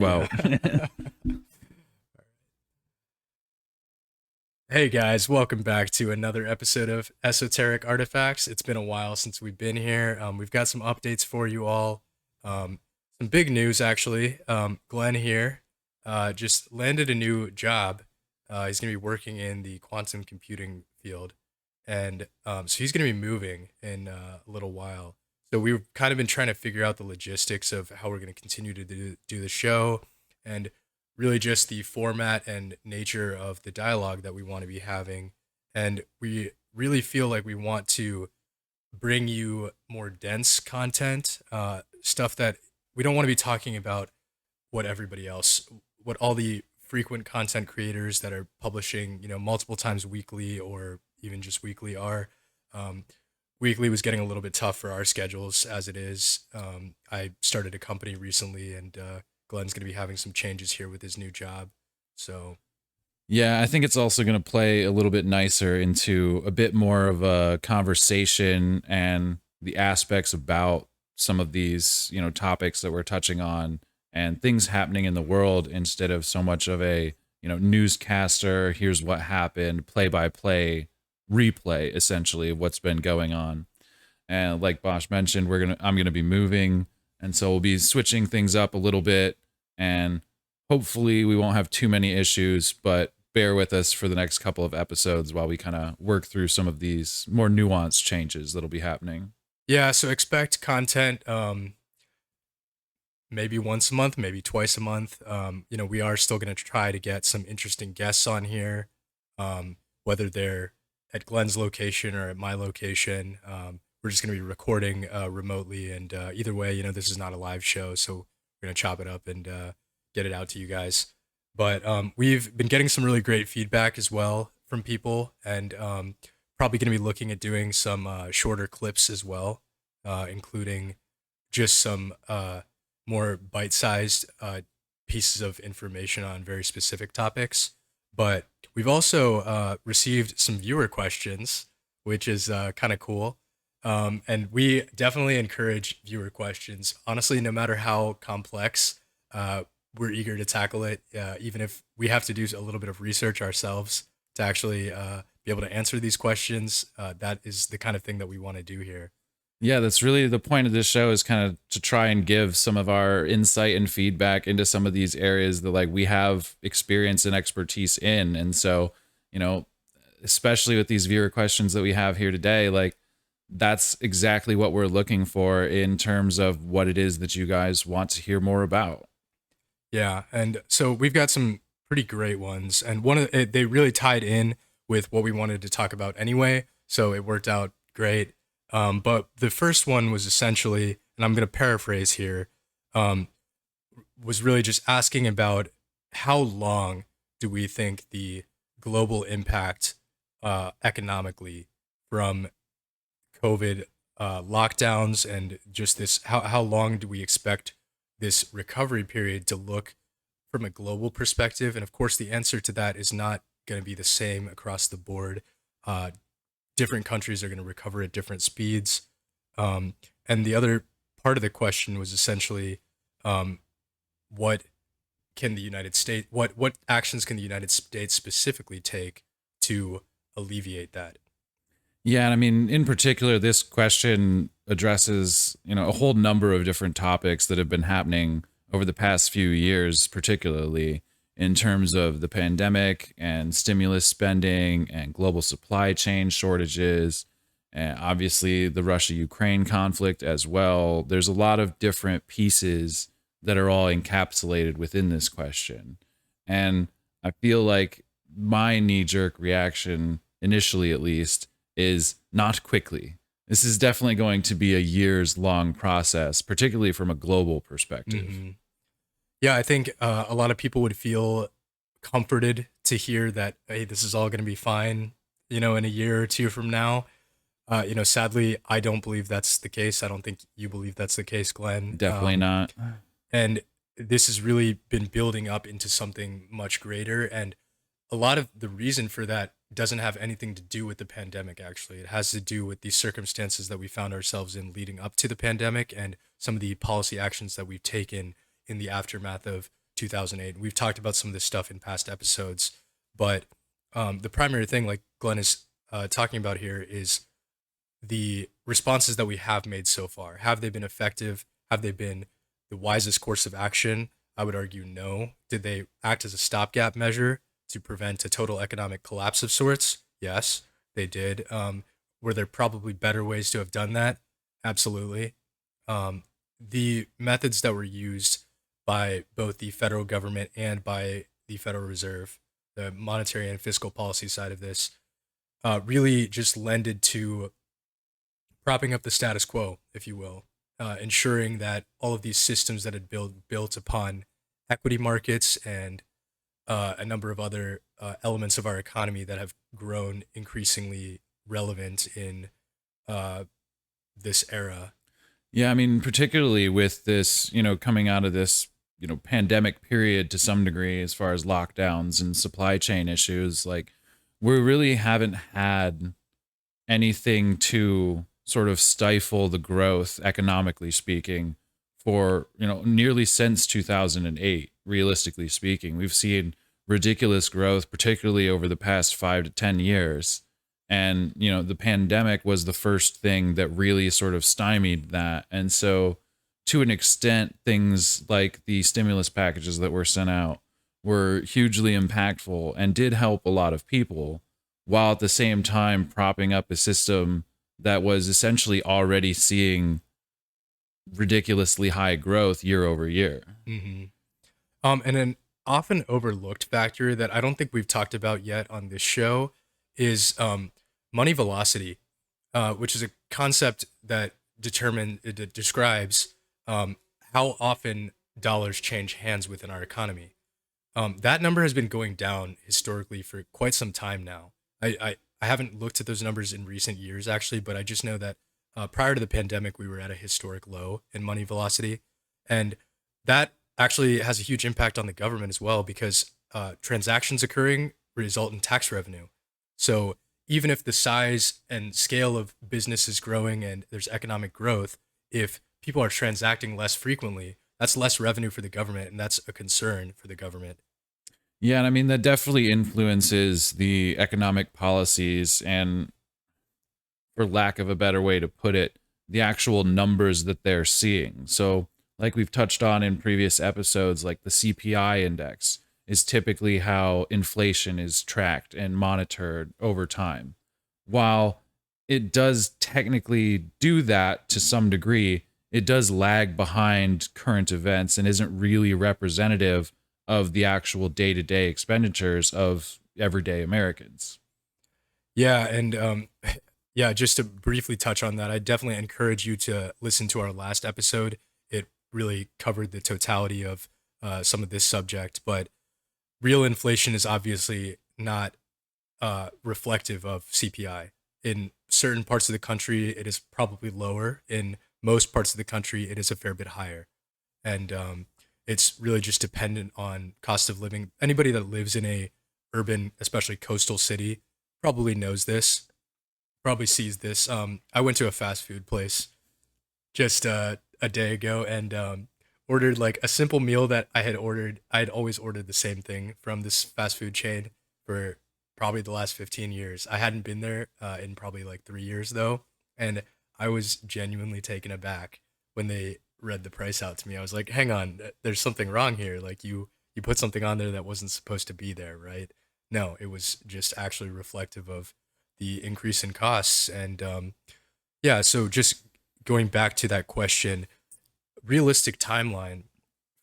Yeah. Well, Hey guys, welcome back to another episode of Esoteric Artifacts. It's been a while since we've been here. We've got some updates for you all. Some big news, actually. Glenn here just landed a new job. He's going to be working in the quantum computing field. And so he's going to be moving in a little while. So we've kind of been trying to figure out the logistics of how we're going to continue to do the show. And really just the format and nature of the dialogue that we want to be having. And we really feel like we want to bring you more dense content, stuff that we don't want to be talking about what everybody else, what all the frequent content creators that are publishing, multiple times weekly or even just weekly are. Um, Weekly was getting a little bit tough for our schedules as it is. I started a company recently, and Glenn's going to be having some changes here with his new job. So, yeah, I think it's also going to play a little bit nicer into a bit more of a conversation and the aspects about some of these, topics that we're touching on and things happening in the world instead of so much of a, newscaster, here's what happened, play by play, replay essentially of what's been going on. And like Bosch mentioned, I'm gonna be moving, and so we'll be switching things up a little bit, and hopefully we won't have too many issues. But bear with us for the next couple of episodes while we kind of work through some of these more nuanced changes that'll be happening. yeah, so expect content maybe once a month, maybe twice a month. We are still going to try to get some interesting guests on here, whether they're at Glenn's location or at my location. We're just going to be recording remotely, and either way, this is not a live show, so we're going to chop it up and get it out to you guys. But we've been getting some really great feedback as well from people, and probably going to be looking at doing some shorter clips as well, including just some more bite-sized pieces of information on very specific topics. But we've also received some viewer questions, which is kind of cool. And we definitely encourage viewer questions. Honestly, no matter how complex, we're eager to tackle it, even if we have to do a little bit of research ourselves to actually be able to answer these questions. That is the kind of thing that we want to do here. Yeah, that's really the point of this show, is kind of to try and give some of our insight and feedback into some of these areas that like we have experience and expertise in. And so, you know, especially with these viewer questions that we have here today, like that's exactly what we're looking for in terms of what it is that you guys want to hear more about. Yeah, and so we've got some pretty great ones, and one of they really tied in with what we wanted to talk about anyway, so it worked out great. But the first one was essentially, and I'm going to paraphrase here, um, was really just asking about how long do we think the global impact economically from COVID lockdowns and just this, how long do we expect this recovery period to look from a global perspective? And of course, the answer to that is not going to be the same across the board. Uh, Different countries are going to recover at different speeds. And the other part of the question was essentially, um, what can the United States, what actions can the United States specifically take to alleviate that? Yeah, and I mean, in particular, this question addresses, a whole number of different topics that have been happening over the past few years, particularly in terms of the pandemic and stimulus spending and global supply chain shortages, and obviously the Russia-Ukraine conflict as well. There's a lot of different pieces that are all encapsulated within this question. And I feel like my knee-jerk reaction, initially at least, is not quickly. This is definitely going to be a years long process, particularly from a global perspective. Hmm. Yeah, I think a lot of people would feel comforted to hear that, hey, this is all going to be fine, in a year or two from now. Sadly, I don't believe that's the case. I don't think you believe that's the case, Glenn. Definitely not. And this has really been building up into something much greater. And a lot of the reason for that doesn't have anything to do with the pandemic, actually. It has to do with the circumstances that we found ourselves in leading up to the pandemic and some of the policy actions that we've taken in the aftermath of 2008. We've talked about some of this stuff in past episodes, but the primary thing, like Glenn is talking about here, is the responses that we have made so far. Have they been effective? Have they been the wisest course of action? I would argue no. Did they act as a stopgap measure to prevent a total economic collapse of sorts? Yes, they did. Were there probably better ways to have done that? Absolutely. The methods that were used by both the federal government and by the Federal Reserve, the monetary and fiscal policy side of this, really just lended to propping up the status quo, if you will, ensuring that all of these systems that had built upon equity markets and a number of other elements of our economy that have grown increasingly relevant in uh, this era. Yeah, I mean, particularly with this, coming out of this, pandemic period to some degree, as far as lockdowns and supply chain issues, like we really haven't had anything to sort of stifle the growth, economically speaking, for, nearly since 2008, realistically speaking. We've seen ridiculous growth, particularly over the past 5 to 10 years. And, the pandemic was the first thing that really sort of stymied that. And so, to an extent, things like the stimulus packages that were sent out were hugely impactful and did help a lot of people, while at the same time propping up a system that was essentially already seeing ridiculously high growth year over year. hmm and an often overlooked factor that I don't think we've talked about yet on this show is money velocity, which is a concept that it describes how often dollars change hands within our economy. That number has been going down historically for quite some time now. I haven't looked at those numbers in recent years, actually, but I just know that prior to the pandemic, we were at a historic low in money velocity. And that actually has a huge impact on the government as well because transactions occurring result in tax revenue. So even if the size and scale of business is growing and there's economic growth, if people are transacting less frequently, that's less revenue for the government, and that's a concern for the government. Yeah, and I mean, that definitely influences the economic policies and, for lack of a better way to put it, the actual numbers that they're seeing. So, like we've touched on in previous episodes, like the CPI index is typically how inflation is tracked and monitored over time. While it does technically do that to some degree, it does lag behind current events and isn't really representative of the actual day-to-day expenditures of everyday Americans. Yeah, and yeah, just to briefly touch on that, I definitely encourage you to listen to our last episode. It really covered the totality of some of this subject, but real inflation is obviously not reflective of CPI. In certain parts of the country, it is probably lower. In most parts of the country, it is a fair bit higher. And it's really just dependent on cost of living. Anybody that lives in a urban, especially coastal city, probably knows this, probably sees this. I went to a fast food place just a day ago and ordered like a simple meal that I had ordered. I had always ordered the same thing from this fast food chain for probably the last 15 years. I hadn't been there in probably like 3 years though. And I was genuinely taken aback when they read the price out to me. I was like, hang on, there's something wrong here. Like you put something on there that wasn't supposed to be there, right? No, it was just actually reflective of the increase in costs. And yeah, so just going back to that question, realistic timeline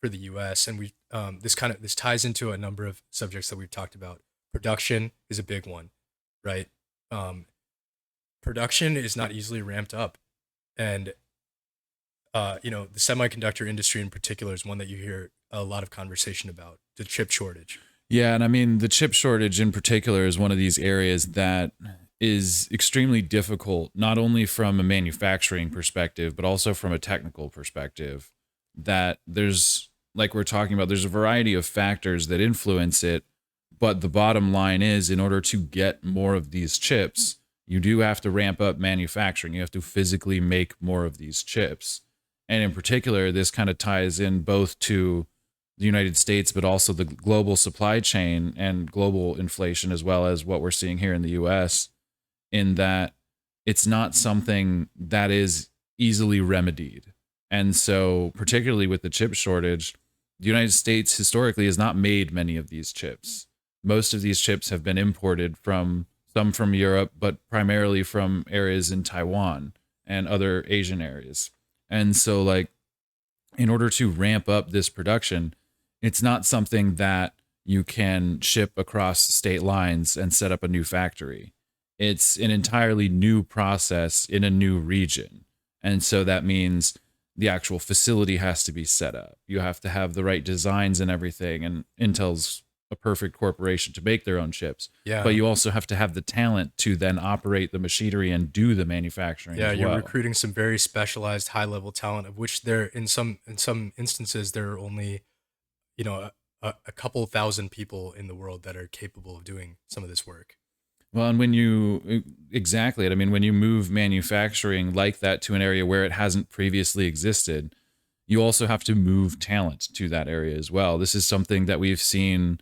for the U.S. and we this ties into a number of subjects that we've talked about. Production is a big one, right? Um, Production is not easily ramped up, and the semiconductor industry in particular is one that you hear a lot of conversation about. The chip shortage. Yeah, and I mean, the chip shortage in particular is one of these areas that is extremely difficult, not only from a manufacturing perspective, but also from a technical perspective. That there's, like we're talking about, there's a variety of factors that influence it. But the bottom line is, in order to get more of these chips, you do have to ramp up manufacturing. You have to physically make more of these chips. And in particular, this kind of ties in both to the United States, but also the global supply chain and global inflation, as well as what we're seeing here in the US, in that it's not something that is easily remedied. And so, particularly with the chip shortage, the United States historically has not made many of these chips. Most of these chips have been imported from some from Europe, but primarily from areas in Taiwan and other Asian areas. And so, like, in order to ramp up this production, it's not something that you can ship across state lines and set up a new factory. It's an entirely new process in a new region. And so that means the actual facility has to be set up. You have to have the right designs and everything. And Intel's a perfect corporation to make their own chips. But Yeah. you also have to have the talent to then operate the machinery and do the manufacturing Yeah, as you're well. recruiting some very specialized high level talent of which there in some instances there are only, a couple thousand people in the world that are capable of doing some of this work. Well, and when you exactly it, I mean, when you move manufacturing like that to an area where it hasn't previously existed, you also have to move talent to that area as well. This is something that we've seen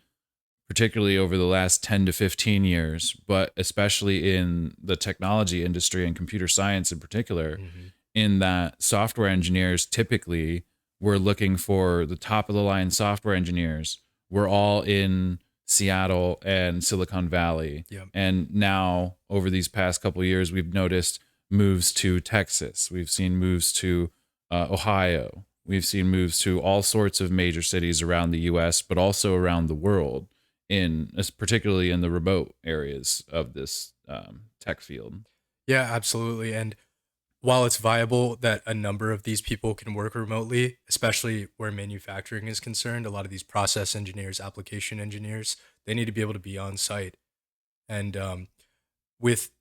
particularly over the last 10 to 15 years, but especially in the technology industry and computer science in particular, Hmm. in that software engineers typically were looking for the top of the line software engineers. We're all in Seattle and Silicon Valley. Yep. And now, over these past couple of years, we've noticed moves to Texas. We've seen moves to Ohio. We've seen moves to all sorts of major cities around the US, but also around the world, particularly in the remote areas of this tech field. Yeah, absolutely. And while it's viable that a number of these people can work remotely, especially where manufacturing is concerned, a lot of these process engineers, application engineers, they need to be able to be on site. And with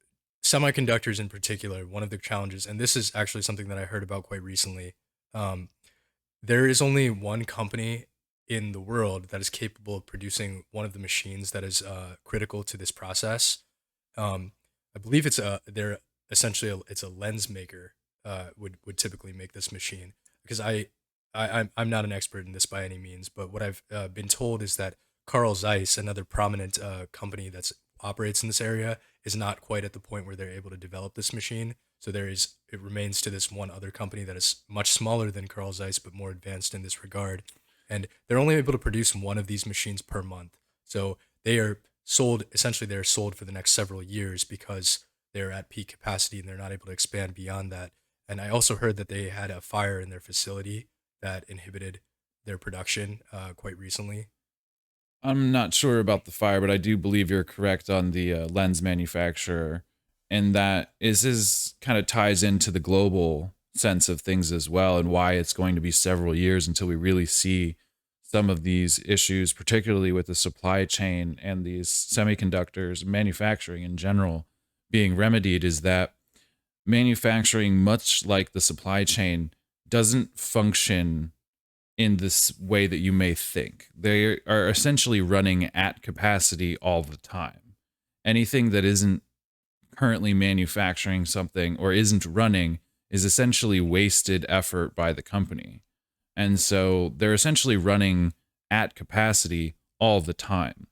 semiconductors in particular, one of the challenges, and this is actually something that I heard about quite recently, um, there is only one company in the world that is capable of producing one of the machines that is critical to this process. Um, I believe they're essentially it's a lens maker would typically make this machine because I'm not an expert in this by any means, but what I've been told is that Carl Zeiss, another prominent company that operates in this area, is not quite at the point where they're able to develop this machine. So it remains to this one other company that is much smaller than Carl Zeiss but more advanced in this regard, and they're only able to produce one of these machines per month. So they are sold essentially they're sold for the next several years because they're at peak capacity and they're not able to expand beyond that. And I also heard that they had a fire in their facility that inhibited their production quite recently. I'm not sure about the fire, but I do believe you're correct on the lens manufacturer, and that is kind of ties into the global sense of things as well, and why it's going to be several years until we really see some of these issues, particularly with the supply chain and these semiconductors, manufacturing in general, being remedied. Is that manufacturing, much like the supply chain, doesn't function in this way that you may think. They are essentially running at capacity all the time. Anything that isn't currently manufacturing something or isn't running is essentially wasted effort by the company. And so they're essentially running at capacity all the time.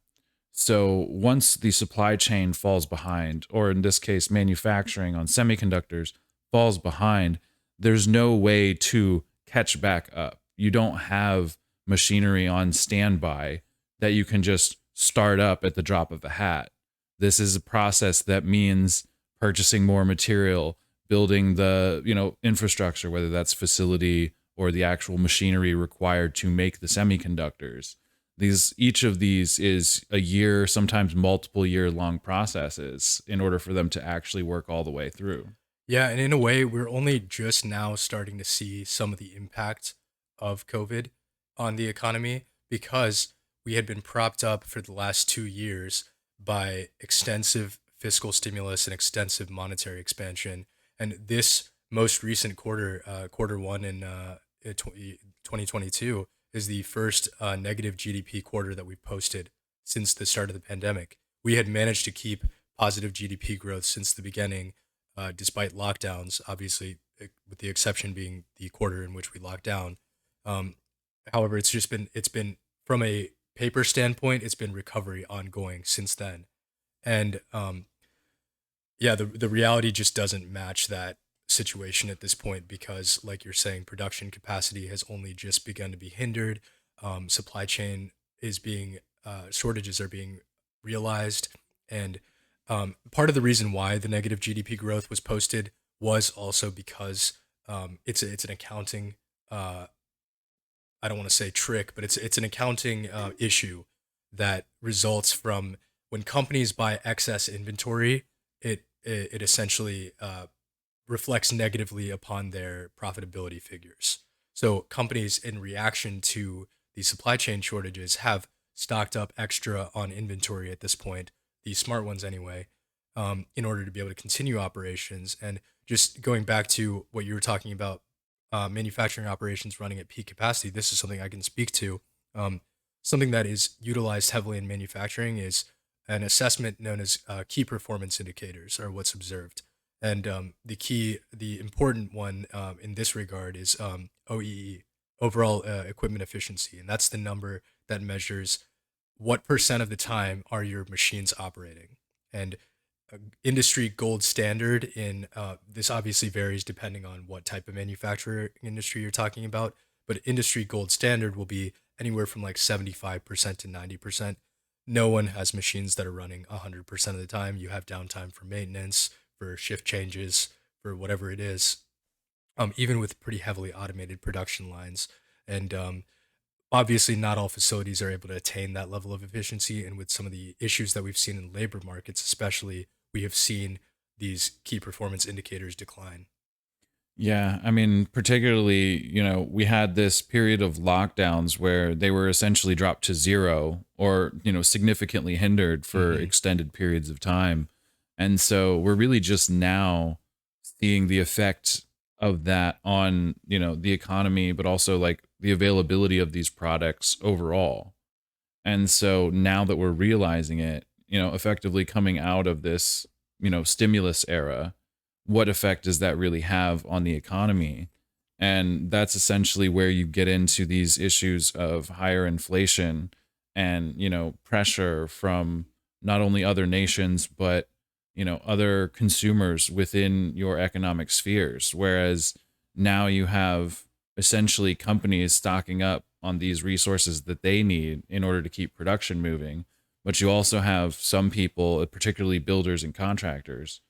So once the supply chain falls behind, or in this case, manufacturing on semiconductors falls behind, there's no way to catch back up. You don't have machinery on standby that you can just start up at the drop of a hat. This is a process that means purchasing more material, building the, infrastructure, whether that's facility or the actual machinery required to make the semiconductors. Each of these is a year, sometimes multiple year long processes in order for them to actually work all the way through. Yeah, and in a way, we're only just now starting to see some of the impact of COVID on the economy because we had been propped up for the last 2 years by extensive fiscal stimulus and extensive monetary expansion. And this most recent quarter, quarter one in 2022, is the first negative GDP quarter that we've posted since the start of the pandemic. We had managed to keep positive GDP growth since the beginning despite lockdowns, obviously, with the exception being the quarter in which we locked down. Um, However, it's been from a paper standpoint, it's been recovery ongoing since then. And yeah, the reality just doesn't match that situation at this point because, like you're saying, production capacity has only just begun to be hindered. Supply chain is being shortages are being realized, and part of the reason why the negative GDP growth was posted was also because it's an accounting. I don't want to say trick, but it's an accounting issue that results from when companies buy excess inventory. It essentially reflects negatively upon their profitability figures. So companies, in reaction to the supply chain shortages, have stocked up extra on inventory at this point. The smart ones, anyway, in order to be able to continue operations. And just going back to what you were talking about, manufacturing operations running at peak capacity, this is something I can speak to. Um, Something that is utilized heavily in manufacturing is an assessment known as key performance indicators, or what's observed. And the important one in this regard is OEE, overall equipment efficiency, and that's the number that measures what percent of the time are your machines operating. And industry gold standard in this obviously varies depending on what type of manufacturer industry you're talking about, but industry gold standard will be anywhere from like 75% to 90%. No one has machines that are running 100% of the time. You have downtime for maintenance, for shift changes, for whatever it is, even with pretty heavily automated production lines. And obviously, not all facilities are able to attain that level of efficiency. And with some of the issues that we've seen in labor markets, especially, we have seen these key performance indicators decline. Yeah, I mean, particularly, we had this period of lockdowns where they were essentially dropped to zero or, significantly hindered for Hmm. extended periods of time. And so we're really just now seeing the effect of that on, the economy, but also like the availability of these products overall. And so now that we're realizing it, effectively coming out of this, stimulus era, what effect does that really have on the economy? And that's essentially where you get into these issues of higher inflation and, pressure from not only other nations, but, other consumers within your economic spheres. Whereas now you have essentially companies stocking up on these resources that they need in order to keep production moving. But you also have some people, particularly builders and contractors,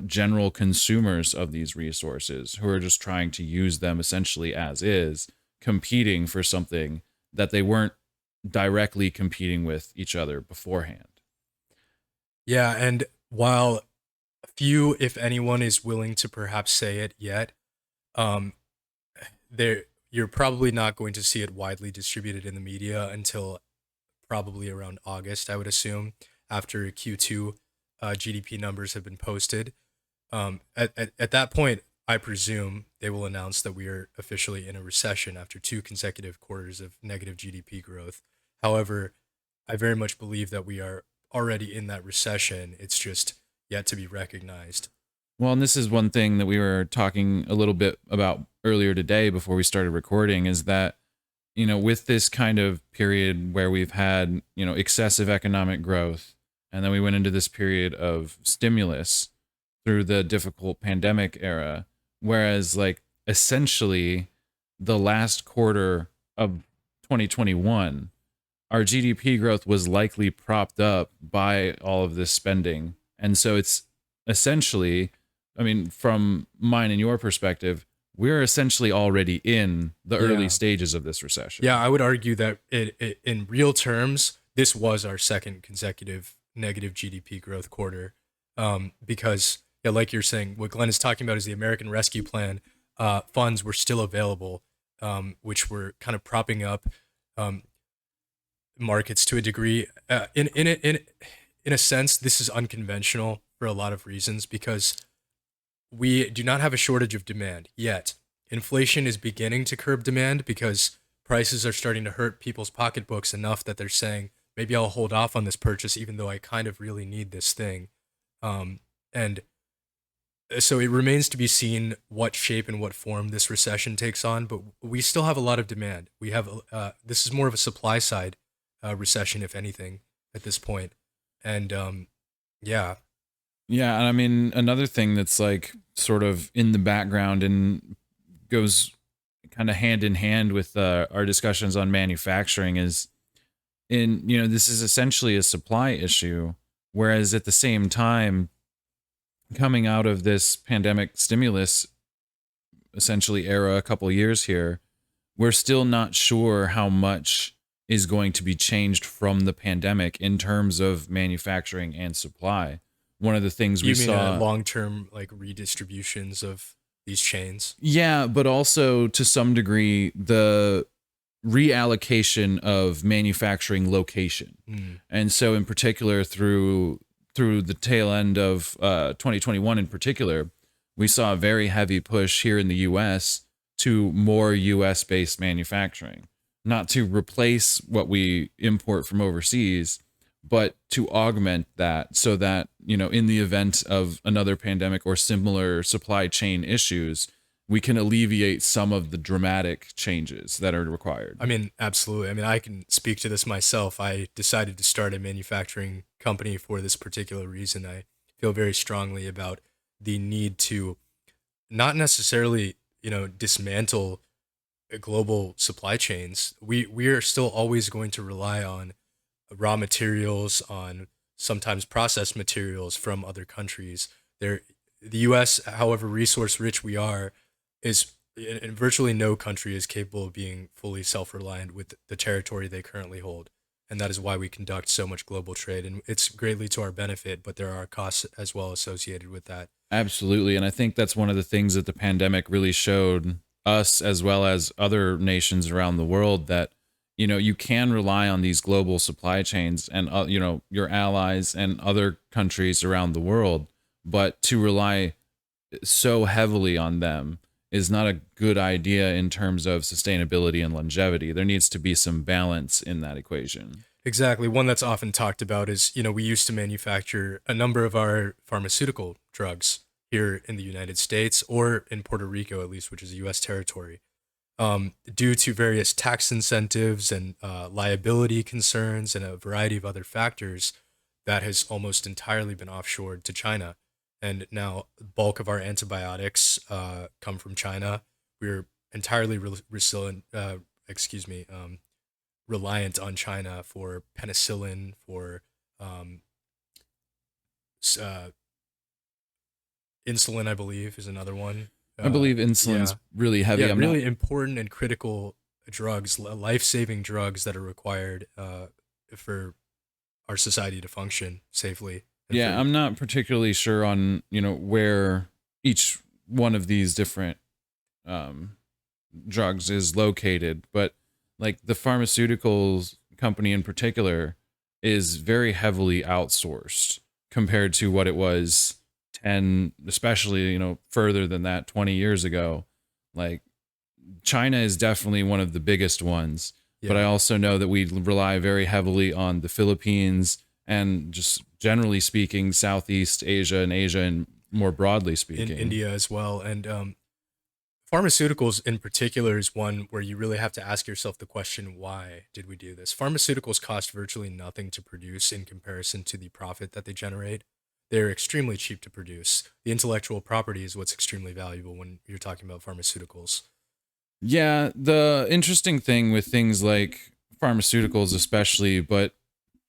general consumers of these resources who are just trying to use them essentially as is, competing for something that they weren't directly competing with each other beforehand. Yeah, and while few, if anyone, is willing to perhaps say it yet, um, there you're probably not going to see it widely distributed in the media until probably around August, I would assume, after Q2 GDP numbers have been posted. At that point, I presume they will announce that we are officially in a recession after two consecutive quarters of negative GDP growth. However, I very much believe that we are already in that recession. It's just yet to be recognized. Well, and this is one thing that we were talking a little bit about earlier today before we started recording is that, with this kind of period where we've had, excessive economic growth, and then we went into this period of stimulus through the difficult pandemic era, whereas, like, essentially the last quarter of 2021, our GDP growth was likely propped up by all of this spending. And so it's essentially, I mean, from mine and your perspective, we're essentially already in the early Yeah. stages of this recession. Yeah, I would argue that in real terms, this was our second consecutive negative GDP growth quarter. Because, yeah, like you're saying, what Glenn is talking about is the American Rescue Plan funds were still available, which were kind of propping up um, markets to a degree. In a sense, this is unconventional for a lot of reasons because we do not have a shortage of demand yet. Inflation is beginning to curb demand because prices are starting to hurt people's pocketbooks enough that they're saying, maybe I'll hold off on this purchase even though I kind of really need this thing. And So it remains to be seen what shape and what form this recession takes on, but we still have a lot of demand. We have this is more of a supply side recession, if anything, at this point. And yeah, Yeah, and I mean another thing that's like sort of in the background and goes kind of hand in hand with our discussions on manufacturing is in this is essentially a supply issue, whereas at the same time coming out of this pandemic stimulus essentially era a couple years here, we're still not sure how much is going to be changed from the pandemic in terms of manufacturing and supply. One of the things we you mean saw, long term like redistributions of these chains? yeah, but also to some degree, the reallocation of manufacturing location. Hmm. And so in particular through the tail end of 2021 in particular, we saw a very heavy push here in the US to more US based manufacturing, not to replace what we import from overseas, but to augment that so that, in the event of another pandemic or similar supply chain issues, we can alleviate some of the dramatic changes that are required. I mean, absolutely. I mean, I can speak to this myself. I decided to start a manufacturing company for this particular reason. I feel very strongly about the need to not necessarily, dismantle global supply chains. We are still always going to rely on raw materials, on sometimes processed materials from other countries. The U.S., however resource rich we are, is and virtually no country is capable of being fully self-reliant with the territory they currently hold. And that is why we conduct so much global trade. And it's greatly to our benefit, but there are costs as well associated with that. Absolutely. And I think that's one of the things that the pandemic really showed us, as well as other nations around the world, that, you can rely on these global supply chains and, your allies and other countries around the world. But to rely so heavily on them is not a good idea in terms of sustainability and longevity. There needs to be some balance in that equation. Exactly. One that's often talked about is, we used to manufacture a number of our pharmaceutical drugs here in the United States or in Puerto Rico, at least, which is a U.S. territory. Due to various tax incentives and liability concerns and a variety of other factors, that has almost entirely been offshored to China. And now, the bulk of our antibiotics come from China. We're entirely resilient, excuse me, reliant on China for penicillin, for um, uh, insulin, I believe, is another one. I believe Yeah, insulin's really heavy. yeah, I'm not really important and critical drugs, life-saving drugs that are required for our society to function safely and Yeah, free. I'm not particularly sure on, where each one of these different um drugs is located, but like the pharmaceuticals company in particular is very heavily outsourced compared to what it was 10, especially, further than that 20 years ago. Like China is definitely one of the biggest ones, but I Yeah, also know that we rely very heavily on the Philippines and just generally speaking, Southeast Asia and Asia and more broadly in speaking. India as well, and pharmaceuticals in particular is one where you really have to ask yourself the question, why did we do this? Pharmaceuticals cost virtually nothing to produce in comparison to the profit that they generate. They're extremely cheap to produce. The intellectual property is what's extremely valuable when you're talking about pharmaceuticals. Yeah, the interesting thing with things like pharmaceuticals, especially, but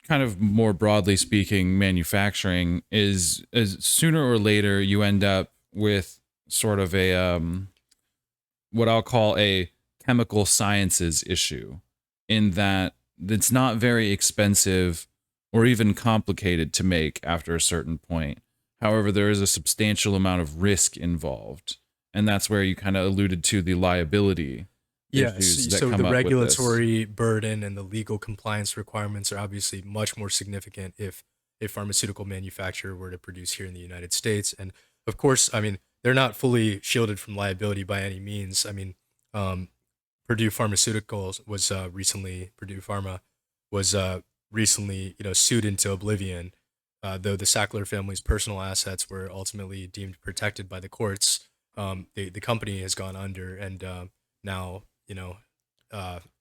kind of more broadly speaking, manufacturing is sooner or later you end up with sort of a what I'll call a chemical sciences issue, in that it's not very expensive or even complicated to make after a certain point. However, there is a substantial amount of risk involved. And that's where you kind of alluded to the liability issues Yes, that so come the up with this. regulatory burden and the legal compliance requirements are obviously much more significant if a pharmaceutical manufacturer were to produce here in the United States. And of course, I mean, they're not fully shielded from liability by any means. I mean, um, Purdue Pharmaceuticals was Purdue Pharma was recently, sued into oblivion Though the Sackler family's personal assets were ultimately deemed protected by the courts, the company has gone under, and now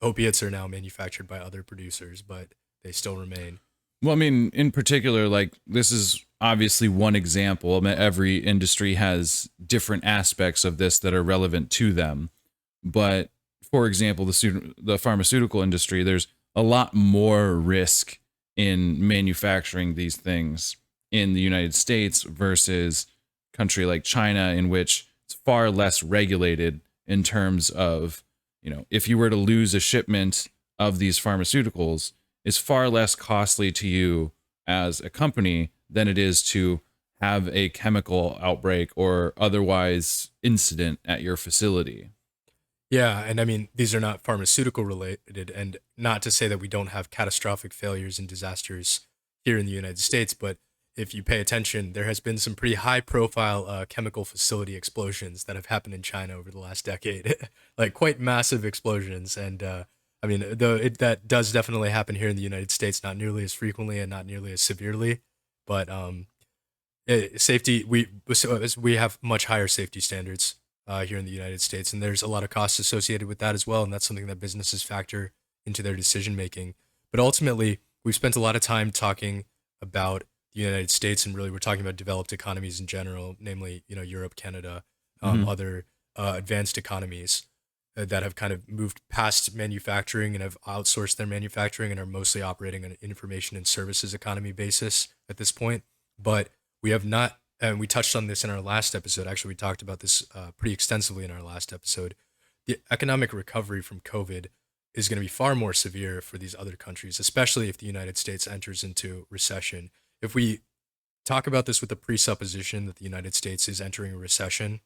opiates are now manufactured by other producers, but they still remain. Well, I mean, in particular, like this is obviously one example. I mean, every industry has different aspects of this that are relevant to them. But for example, the pharmaceutical industry, there's a lot more risk in manufacturing these things in the United States versus a country like China, in which it's far less regulated in terms of, if you were to lose a shipment of these pharmaceuticals, is far less costly to you as a company than it is to have a chemical outbreak or otherwise incident at your facility. Yeah, and I mean these are not pharmaceutical related, and not to say that we don't have catastrophic failures and disasters here in the United States, but if you pay attention, there has been some pretty high profile chemical facility explosions that have happened in China over the last decade, like quite massive explosions. And I mean, though that does definitely happen here in the United States, not nearly as frequently and not nearly as severely, but safety we have much higher safety standards here in the United States, and there's a lot of costs associated with that as well, and that's something that businesses factor into their decision making. But ultimately, we've spent a lot of time talking about the United States, and really we're talking about developed economies in general, namely Europe, Canada, Hmm. other advanced economies that have kind of moved past manufacturing and have outsourced their manufacturing and are mostly operating on an information and services economy basis at this point. But we have not, and we touched on this in our last episode. Actually, we talked about this pretty extensively in our last episode. The economic recovery from COVID is going to be far more severe for these other countries, especially if the United States enters into recession. If we talk about this with the presupposition that the United States is entering a recession,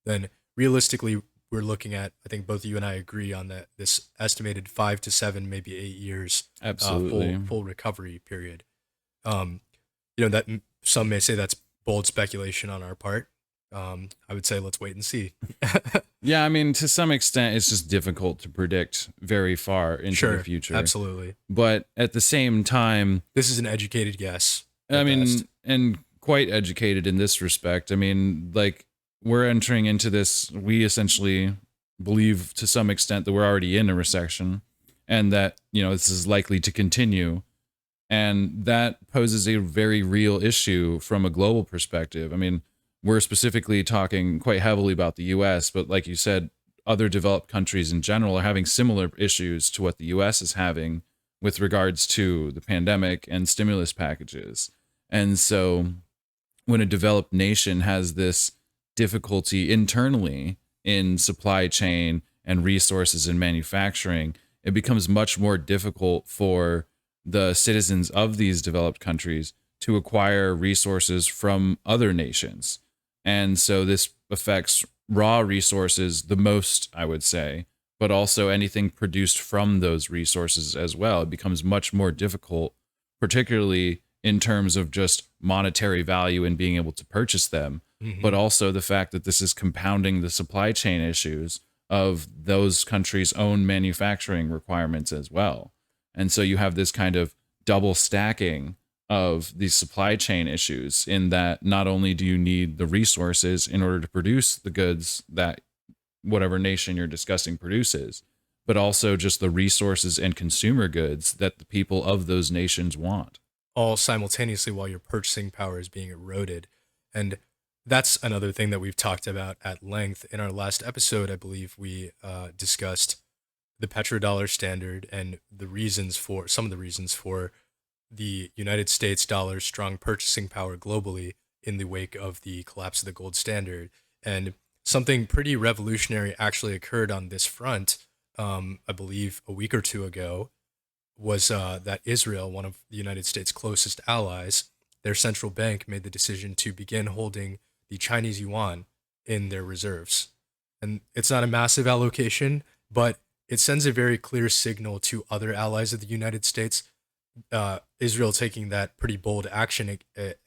then realistically, we're looking at, I think both you and I agree on that, this estimated 5 to 7, maybe 8 years Absolutely. full recovery period. Um, that some may say that's bold speculation on our part. I would say let's wait and see. Yeah, I mean, to some extent, it's just difficult to predict very far into the Sure, future. absolutely. But at the same time, This is an educated guess I at best. mean, and quite educated in this respect. I mean, like, we're entering into this, we essentially believe to some extent that we're already in a recession and that, this is likely to continue. And that poses a very real issue from a global perspective. I mean, we're specifically talking quite heavily about the US, but like you said, other developed countries in general are having similar issues to what the US is having with regards to the pandemic and stimulus packages. And so when a developed nation has this difficulty internally in supply chain and resources and manufacturing, it becomes much more difficult for the citizens of these developed countries to acquire resources from other nations. And so this affects raw resources the most, I would say, but also anything produced from those resources as well. It becomes much more difficult, particularly in terms of just monetary value and being able to purchase them, but Hmm. also the fact that this is compounding the supply chain issues of those countries' own manufacturing requirements as well. And so you have this kind of double stacking of these supply chain issues, in that not only do you need the resources in order to produce the goods that whatever nation you're discussing produces, but also just the resources and consumer goods that the people of those nations want. All simultaneously while your purchasing power is being eroded. And that's another thing that we've talked about at length. In our last episode, I believe we discussed the petrodollar standard and some of the reasons for the United States dollar's strong purchasing power globally in the wake of the collapse of the gold standard. And something pretty revolutionary actually occurred on this front, I believe a week or two ago, was that Israel, one of the United States' closest allies, their central bank made the decision to begin holding the Chinese yuan in their reserves. And it's not a massive allocation, but it sends a very clear signal to other allies of the United States. Israel taking that pretty bold action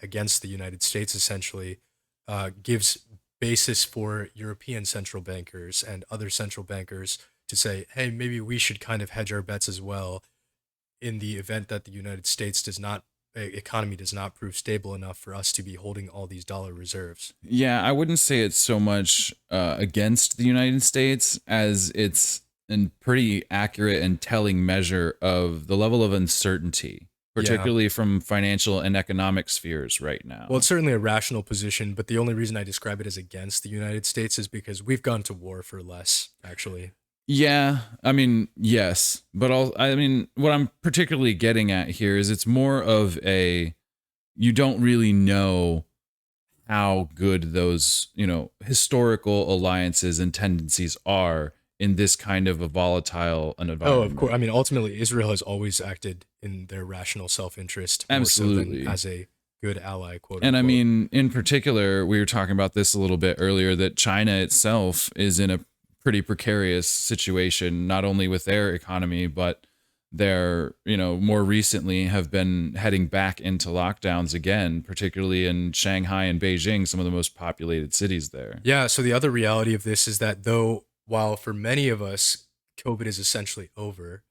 against the United States essentially gives basis for European central bankers and other central bankers to say, hey, maybe we should kind of hedge our bets as well in the event that the United States does not economy does not prove stable enough for us to be holding all these dollar reserves. Yeah, I wouldn't say it's so much against the United States as it's a pretty accurate and telling measure of the level of uncertainty, Yeah. particularly from financial and economic spheres right Well, now. it's certainly a rational position, but the only reason I describe it as against the United States is because we've gone to war for less, actually. Yeah, I mean, yes, but I mean, what I'm particularly getting at here is it's more of a you don't really know how good those, historical alliances and tendencies are in this kind of a volatile an Oh, of course. environment. I mean, ultimately, Israel has always acted in their rational self-interest more so than Absolutely. as a good ally, quote And I unquote. mean, in particular, we were talking about this a little bit earlier that China itself is in a pretty precarious situation, not only with their economy, but they're, more recently have been heading back into lockdowns again, particularly in Shanghai and Beijing, some of the most populated cities there. Yeah. So the other reality of this is that though, while for many of us, COVID is essentially over,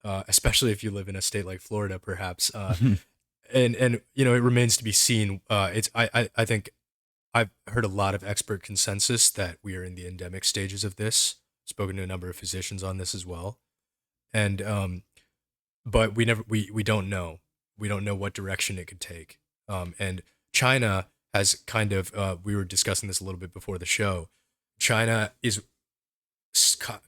especially if you live in a state like Florida, perhaps, and it remains to be seen. I think I've heard a lot of expert consensus that we are in the endemic stages of this. Spoken to a number of physicians on this as well, and but we don't know. We don't know what direction it could take. And China has kind of we were discussing this a little bit before the show. China is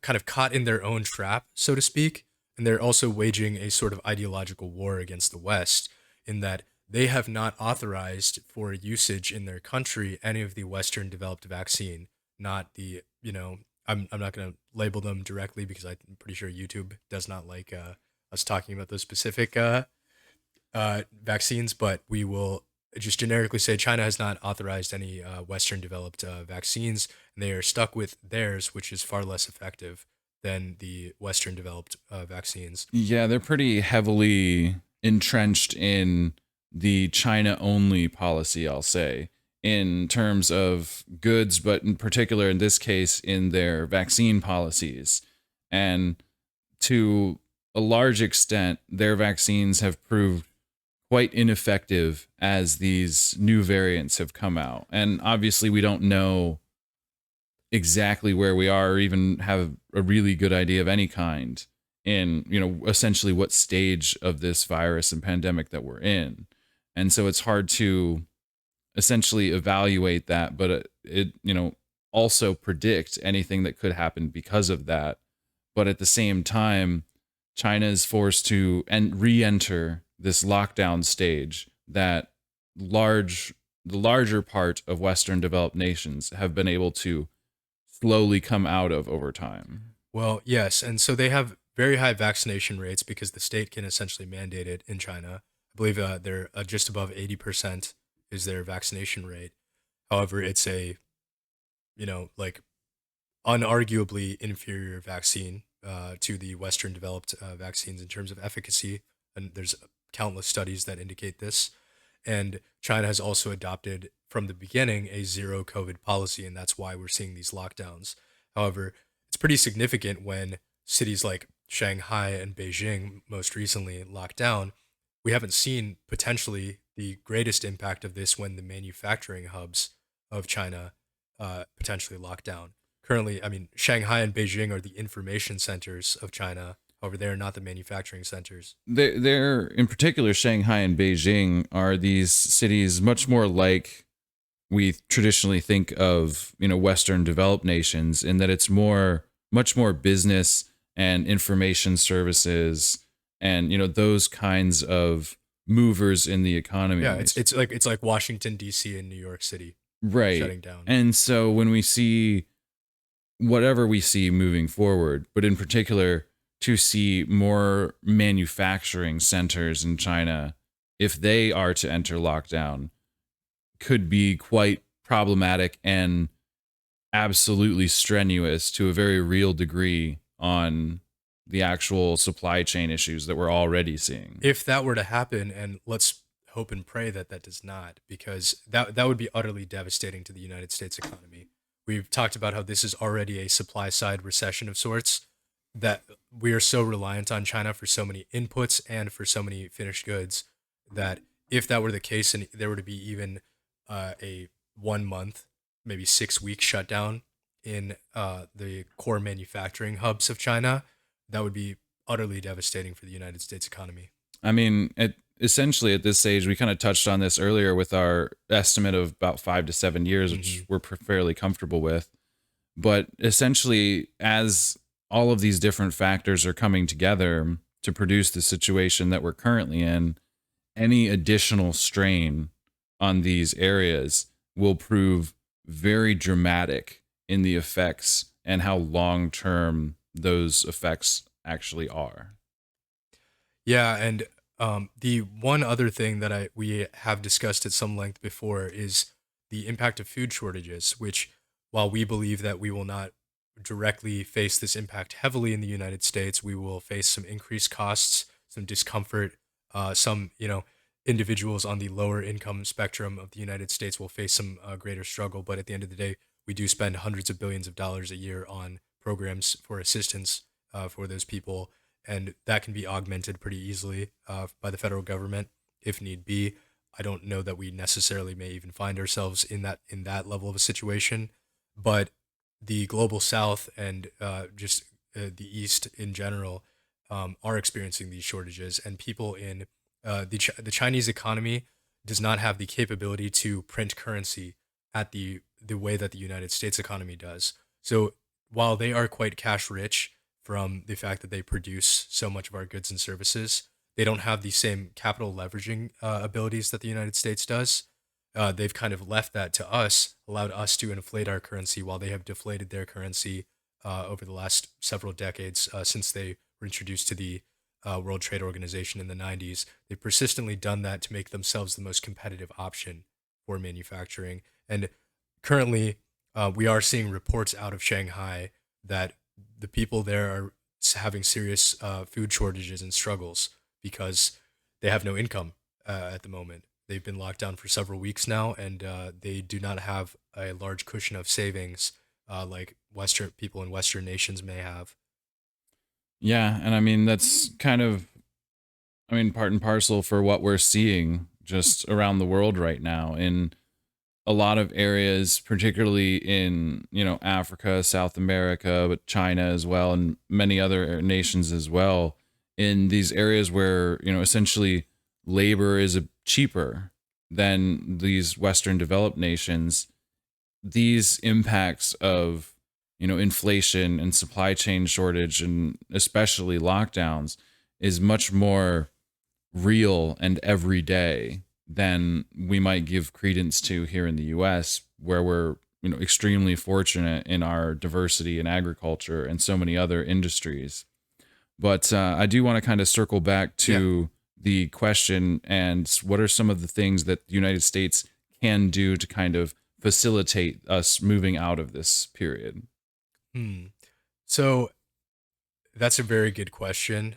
kind of caught in their own trap, so to speak, and they're also waging a sort of ideological war against the West in that they have not authorized for usage in their country any of the Western developed vaccine, not the, I'm not going to label them directly because I'm pretty sure YouTube does not like us talking about those specific vaccines, but we will just generically say China has not authorized any Western developed vaccines, and they are stuck with theirs, which is far less effective than the Western developed vaccines. Yeah, they're pretty heavily entrenched in the China only policy, I'll say, in terms of goods, but in particular, in this case, in their vaccine policies. And to a large extent, their vaccines have proved quite ineffective as these new variants have come out. And obviously, we don't know exactly where we are or even have a really good idea of any kind in, essentially what stage of this virus and pandemic that we're in. And so it's hard to essentially evaluate that, but also predict anything that could happen because of that. But at the same time, China is forced to re-enter this lockdown stage that the larger part of Western developed nations have been able to slowly come out of over time. Well, yes, and so they have very high vaccination rates because the state can essentially mandate it in China. I believe they're just above 80% is their vaccination rate. However, it's a, like unarguably inferior vaccine to the Western developed vaccines in terms of efficacy. And there's countless studies that indicate this. And China has also adopted from the beginning a zero COVID policy, and that's why we're seeing these lockdowns. However, it's pretty significant when cities like Shanghai and Beijing most recently locked down. We haven't seen potentially the greatest impact of this when the manufacturing hubs of China potentially locked down. Currently, I mean, Shanghai and Beijing are the information centers of China. However, they are not the manufacturing centers. They're in particular, Shanghai and Beijing are these cities much more like we traditionally think of, Western developed nations, in that it's much more business and information services and, those kinds of movers in the economy. Yeah, it's like Washington D.C. and New York City Right. shutting down. And so when we see whatever we see moving forward, but in particular to see more manufacturing centers in China, if they are to enter lockdown, could be quite problematic and absolutely strenuous to a very real degree on the actual supply chain issues that we're already seeing. If that were to happen, and let's hope and pray that that does not, because that would be utterly devastating to the United States economy. We've talked about how this is already a supply side recession of sorts, that we are so reliant on China for so many inputs and for so many finished goods that if that were the case and there were to be even a 1 month, maybe 6 week shutdown in the core manufacturing hubs of China, that would be utterly devastating for the United States economy. I mean, essentially at this stage, we kind of touched on this earlier with our estimate of about 5 to 7 years, which Hmm. we're fairly comfortable with. But essentially, as all of these different factors are coming together to produce the situation that we're currently in, any additional strain on these areas will prove very dramatic in the effects and how long term those effects actually are. Yeah, and the one other thing that I we have discussed at some length before is the impact of food shortages, which, while we believe that we will not directly face this impact heavily in the United States, we will face some increased costs, some discomfort. Some, individuals on the lower income spectrum of the United States will face some greater struggle. But at the end of the day, we do spend hundreds of billions of dollars a year on programs for assistance for those people, and that can be augmented pretty easily by the federal government if need be. I don't know that we necessarily may even find ourselves in that level of a situation, but the global South and just the East in general are experiencing these shortages, and people in the Chinese economy does not have the capability to print currency at the way that the United States economy does. So while they are quite cash rich from the fact that they produce so much of our goods and services, they don't have the same capital leveraging abilities that the United States does. They've kind of left that to us, allowed us to inflate our currency while they have deflated their currency over the last several decades since they were introduced to the World Trade Organization in the 90s. They've persistently done that to make themselves the most competitive option for manufacturing. And currently, we are seeing reports out of Shanghai that the people there are having serious food shortages and struggles because they have no income at the moment. They've been locked down for several weeks now, and they do not have a large cushion of savings like Western people in Western nations may have. Yeah, and I mean that's kind of, I mean, part and parcel for what we're seeing just around the world right now in a lot of areas, particularly in, Africa, South America, but China as well, and many other nations as well, in these areas where, essentially labor is cheaper than these Western developed nations. These impacts of, inflation and supply chain shortage and especially lockdowns is much more real and everyday than we might give credence to here in the US, where we're, extremely fortunate in our diversity in agriculture and so many other industries. But I do want to kind of circle back Yeah. to the question, and what are some of the things that the United States can do to kind of facilitate us moving out of this period? Hmm. So that's a very good question.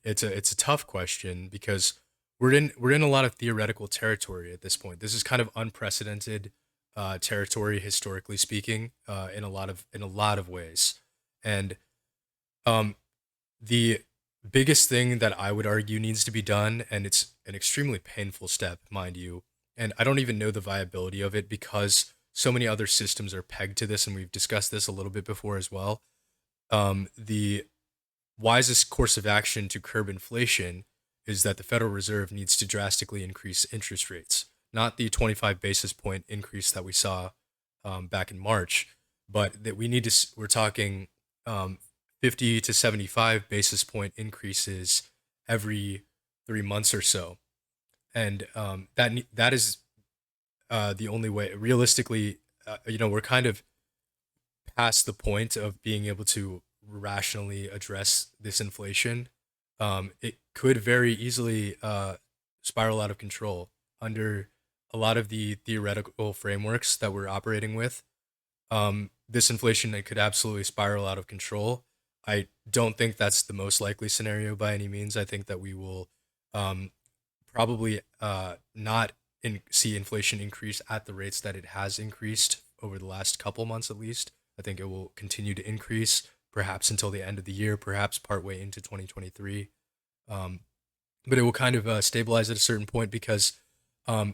It's a tough question because we're in a lot of theoretical territory at this point. This is kind of unprecedented territory historically speaking, in a lot of ways, and um, the biggest thing that I would argue needs to be done, and it's an extremely painful step, mind you, and I don't even know the viability of it because so many other systems are pegged to this, and we've discussed this a little bit before as well. The wisest course of action to curb inflation is that the Federal Reserve needs to drastically increase interest rates, not the 25 basis point increase that we saw back in March, but that we need to, we're talking um, 50 to 75 basis point increases every 3 months or so. And that is the only way. Realistically, we're kind of past the point of being able to rationally address this inflation. It could very easily spiral out of control under a lot of the theoretical frameworks that we're operating with. This inflation, it could absolutely spiral out of control. I don't think that's the most likely scenario by any means. I think that we will um, probably not see inflation increase at the rates that it has increased over the last couple months at least. I think it will continue to increase, perhaps until the end of the year, perhaps partway into 2023. Um, but it will kind of stabilize at a certain point because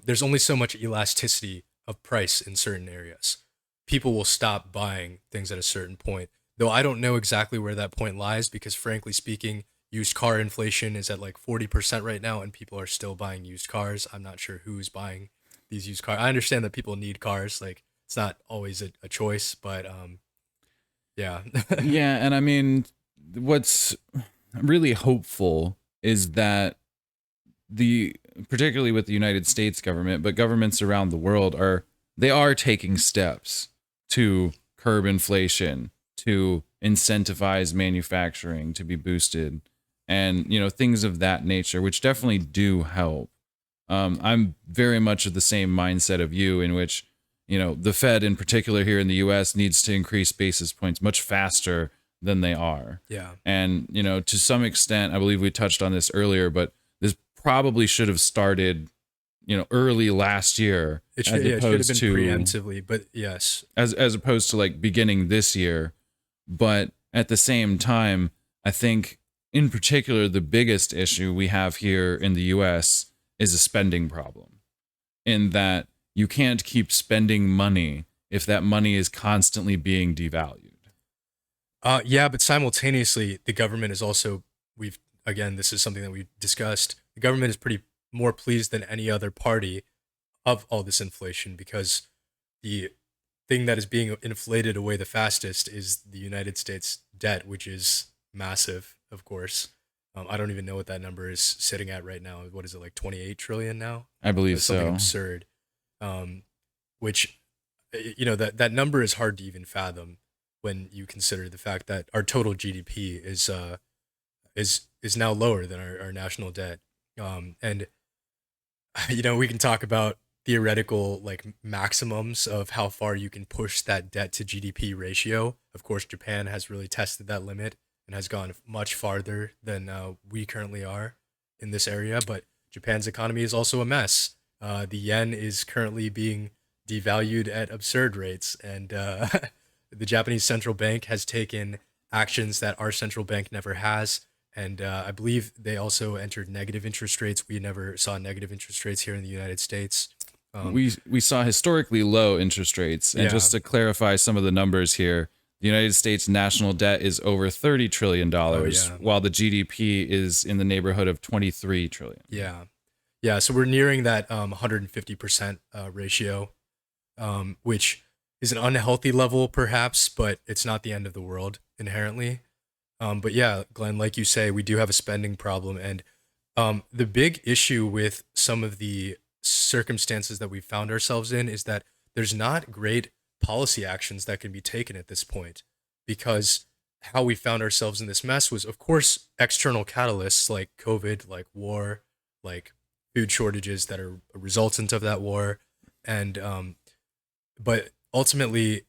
there's only so much elasticity of price in certain areas. People will stop buying things at a certain point. Though I don't know exactly where that point lies because, frankly speaking, used car inflation is at like 40% right now, and people are still buying used cars. I'm not sure who's buying these used cars. I understand that people need cars. Like, it's not always a choice, but yeah. Yeah, and I mean, what's really hopeful is that the particularly with the United States government, but governments around the world are taking steps to curb inflation, to incentivize manufacturing to be boosted, and things of that nature, which definitely do help. I'm very much of the same mindset of you, in which the Fed in particular here in the U.S. needs to increase basis points much faster than they are. Yeah. And to some extent, I believe we touched on this earlier, but this probably should have started early last year, It should, yeah, it should have been preemptively, but yes. As opposed to like beginning this year. But at the same time, I think in particular the biggest issue we have here in the US is a spending problem, in that you can't keep spending money if that money is constantly being devalued. Yeah, but simultaneously, the government is also, we've, again, this is something that we've discussed. The government is pretty more pleased than any other party of all this inflation because the thing that is being inflated away the fastest is the United States debt, which is massive, of course. I don't even know what that number is sitting at right now. What is it, like 28 trillion now? I believe That's something so. absurd. Which, that number is hard to even fathom when you consider the fact that our total GDP is now lower than our national debt. And we can talk about theoretical like maximums of how far you can push that debt to GDP ratio. Of course, Japan has really tested that limit and has gone much farther than we currently are in this area. But Japan's economy is also a mess. The yen is currently being devalued at absurd rates, and the Japanese central bank has taken actions that our central bank never has. And I believe they also entered negative interest rates. We never saw negative interest rates here in the United States. We saw historically low interest rates. And Yeah. just to clarify some of the numbers here, the United States national debt is over $30 trillion, yeah. while the GDP is in the neighborhood of 23 trillion. Yeah. Yeah. So we're nearing that 150% ratio, which is an unhealthy level, perhaps, but it's not the end of the world inherently. But yeah, Glenn, like you say, we do have a spending problem. And the big issue with some of the circumstances that we found ourselves in is that there's not great policy actions that can be taken at this point because how we found ourselves in this mess was, of course, external catalysts like COVID, like war, like food shortages that are a resultant of that war. And, but ultimately,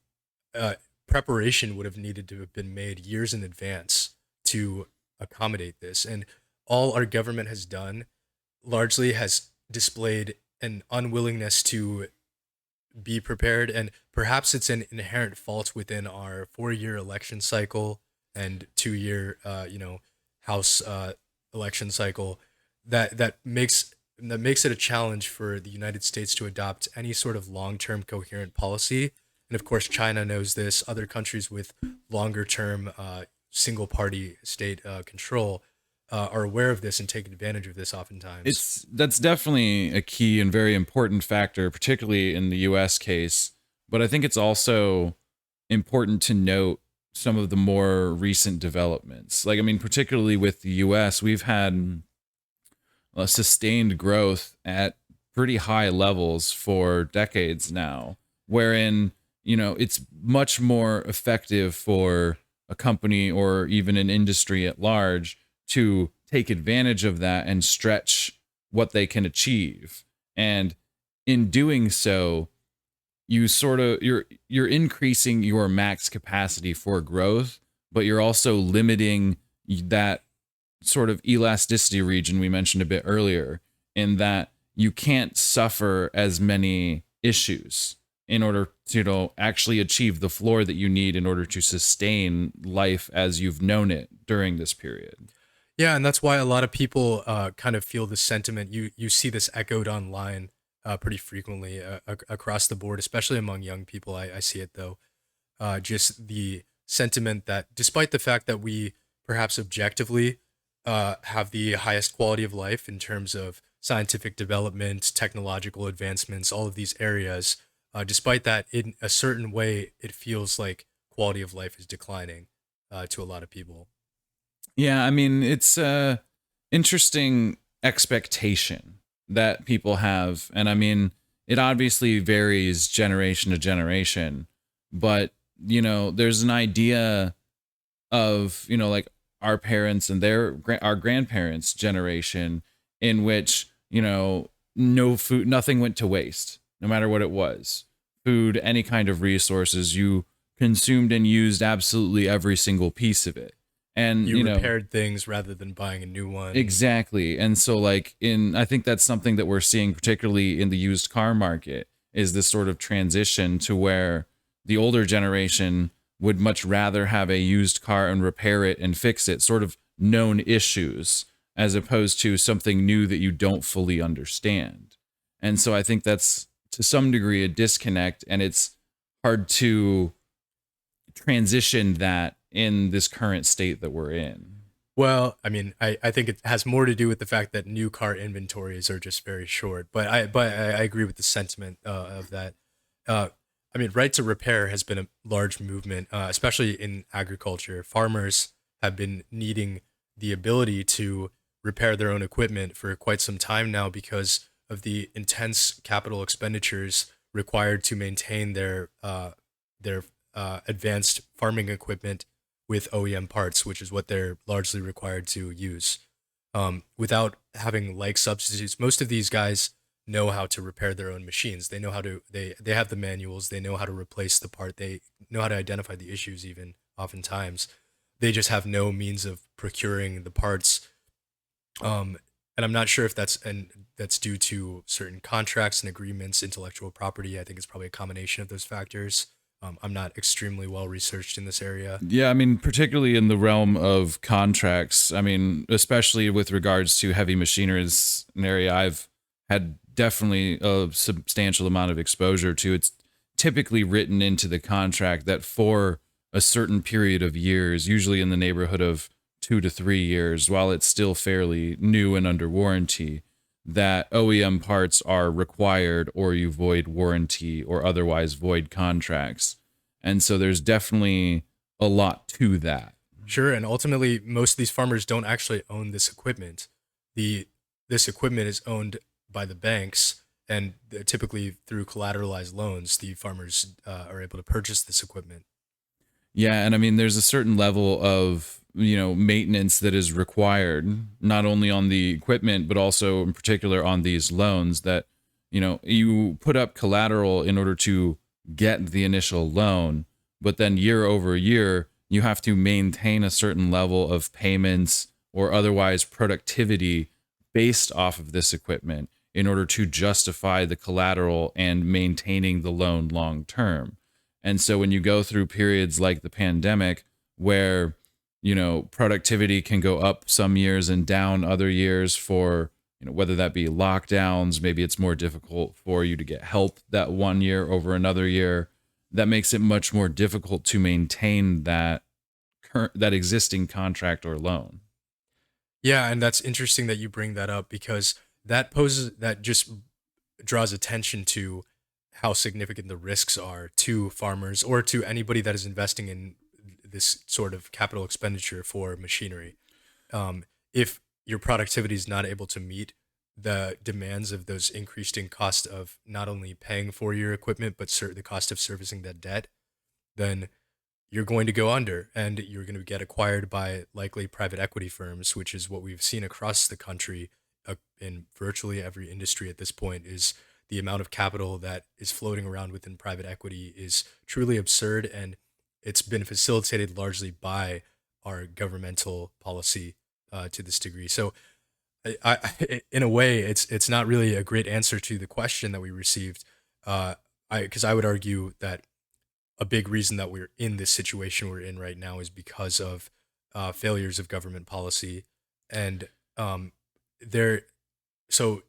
preparation would have needed to have been made years in advance to accommodate this. And all our government has done largely has displayed an unwillingness to be prepared. And perhaps it's an inherent fault within our 4-year election cycle and 2-year, House election cycle that makes it a challenge for the United States to adopt any sort of long-term coherent policy. And of course, China knows this. Other countries with longer-term single-party state control are aware of this and take advantage of this oftentimes. That's definitely a key and very important factor, particularly in the US case. But I think it's also important to note some of the more recent developments. Like, I mean, particularly with the US, we've had a sustained growth at pretty high levels for decades now, wherein, it's much more effective for a company or even an industry at large to take advantage of that and stretch what they can achieve. And in doing so, you're increasing your max capacity for growth, but you're also limiting that sort of elasticity region we mentioned a bit earlier, in that you can't suffer as many issues in order to actually achieve the floor that you need in order to sustain life as you've known it during this period. Yeah, and that's why a lot of people kind of feel this sentiment. You see this echoed online pretty frequently across the board, especially among young people. I see it though. Just the sentiment that despite the fact that we perhaps objectively have the highest quality of life in terms of scientific development, technological advancements, all of these areas, despite that, in a certain way, it feels like quality of life is declining to a lot of people. Yeah, I mean, it's a interesting expectation that people have. And I mean, it obviously varies generation to generation, but there's an idea of, like our parents and our grandparents' generation in which, no food, nothing went to waste, no matter what it was. Food, any kind of resources, you consumed and used absolutely every single piece of it. And, You repaired things rather than buying a new one. exactly. And so like I think that's something that we're seeing particularly in the used car market is this sort of transition to where the older generation would much rather have a used car and repair it and fix it, sort of known issues, as opposed to something new that you don't fully understand. And so I think that's to some degree a disconnect, and it's hard to transition that in this current state that we're in. Well, I mean, I think it has more to do with the fact that new car inventories are just very short. But I agree with the sentiment of that. Uh, I mean, right to repair has been a large movement, especially in agriculture. Farmers have been needing the ability to repair their own equipment for quite some time now because of the intense capital expenditures required to maintain their advanced farming equipment with OEM parts, which is what they're largely required to use. Without having like substitutes, most of these guys know how to repair their own machines. They know how to they have the manuals. They know how to replace the part. They know how to identify the issues. Even oftentimes, they just have no means of procuring the parts. And I'm not sure if that's due to certain contracts and agreements, intellectual property. I think it's probably a combination of those factors. I'm not extremely well researched in this area. Yeah, I mean, particularly in the realm of contracts, I mean, especially with regards to heavy machinery, is an area I've had definitely a substantial amount of exposure to. It's typically written into the contract that for a certain period of years, usually in the neighborhood of 2 to 3 years, while it's still fairly new and under warranty, that OEM parts are required or you void warranty or otherwise void contracts. And so there's definitely a lot to that. Sure, and ultimately, most of these farmers don't actually own this equipment. The This equipment is owned by the banks, and typically through collateralized loans, the farmers are able to purchase this equipment. Yeah, and I mean there's a certain level of, maintenance that is required not only on the equipment but also in particular on these loans that, you put up collateral in order to get the initial loan, but then year over year you have to maintain a certain level of payments or otherwise productivity based off of this equipment in order to justify the collateral and maintaining the loan long term. And so when you go through periods like the pandemic where, productivity can go up some years and down other years for, whether that be lockdowns, maybe it's more difficult for you to get help that one year over another year. That makes it much more difficult to maintain that existing contract or loan. Yeah, and that's interesting that you bring that up because that just draws attention to how significant the risks are to farmers or to anybody that is investing in this sort of capital expenditure for machinery. If your productivity is not able to meet the demands of those increasing cost of not only paying for your equipment but the cost of servicing that debt, then you're going to go under and you're going to get acquired by likely private equity firms, which is what we've seen across the country in virtually every industry at this point. Is the amount of capital that is floating around within private equity is truly absurd, and it's been facilitated largely by our governmental policy to this degree. So, in a way, it's not really a great answer to the question that we received. Because I would argue that a big reason that we're in this situation we're in right now is because of failures of government policy, and there. So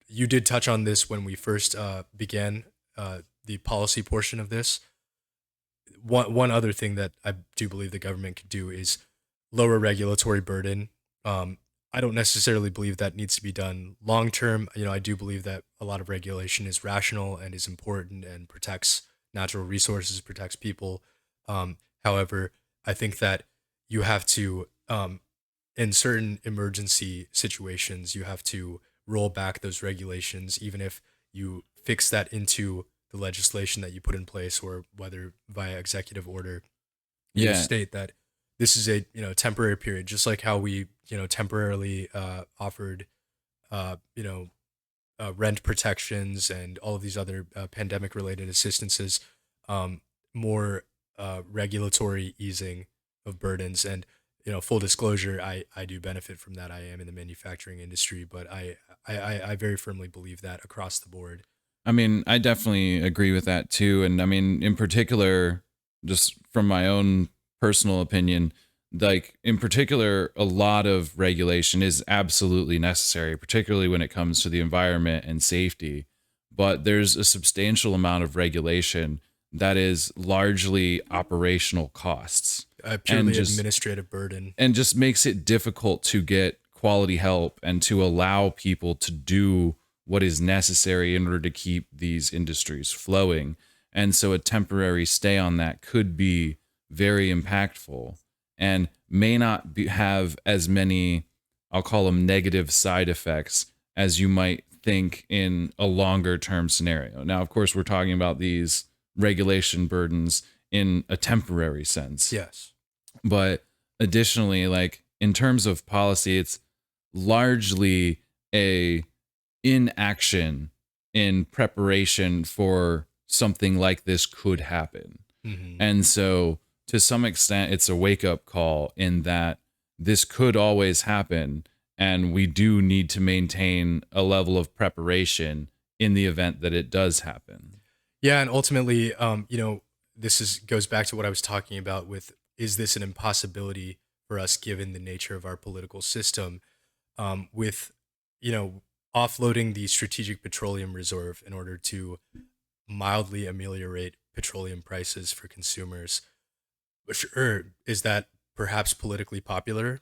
you did touch on this when we first began the policy portion of this. One other thing that I do believe the government could do is lower regulatory burden. I don't necessarily believe that needs to be done long term. I do believe that a lot of regulation is rational and is important and protects natural resources, protects people. However, I think that you have to, in certain emergency situations, you have to roll back those regulations, even if you fix that into the legislation that you put in place, or whether via executive order you Yeah. state that this is a temporary period, just like how we temporarily offered you know rent protections and all of these other pandemic related assistances, more regulatory easing of burdens. And full disclosure, I do benefit from that. I am in the manufacturing industry, but I very firmly believe that across the board. I mean, I definitely agree with that too. And I mean, in particular, just from my own personal opinion, like in particular, a lot of regulation is absolutely necessary, particularly when it comes to the environment and safety. But there's a substantial amount of regulation that is largely operational costs and Purely administrative burden. just makes it difficult to get quality help and to allow people to do what is necessary in order to keep these industries flowing. And so a temporary stay on that could be very impactful and may not have as many, I'll call them negative side effects, as you might think in a longer term scenario. Now, of course, we're talking about these regulation burdens in a temporary sense. Yes. But additionally, like in terms of policy, it's largely a inaction in preparation for something like this could happen. Hmm. And so to some extent, it's a wake up call in that this could always happen. And we do need to maintain a level of preparation in the event that it does happen. Yeah, and ultimately, this is goes back to what I was talking about with, is this an impossibility for us given the nature of our political system, with you know offloading the strategic petroleum reserve in order to mildly ameliorate petroleum prices for consumers. Sure, is that perhaps politically popular?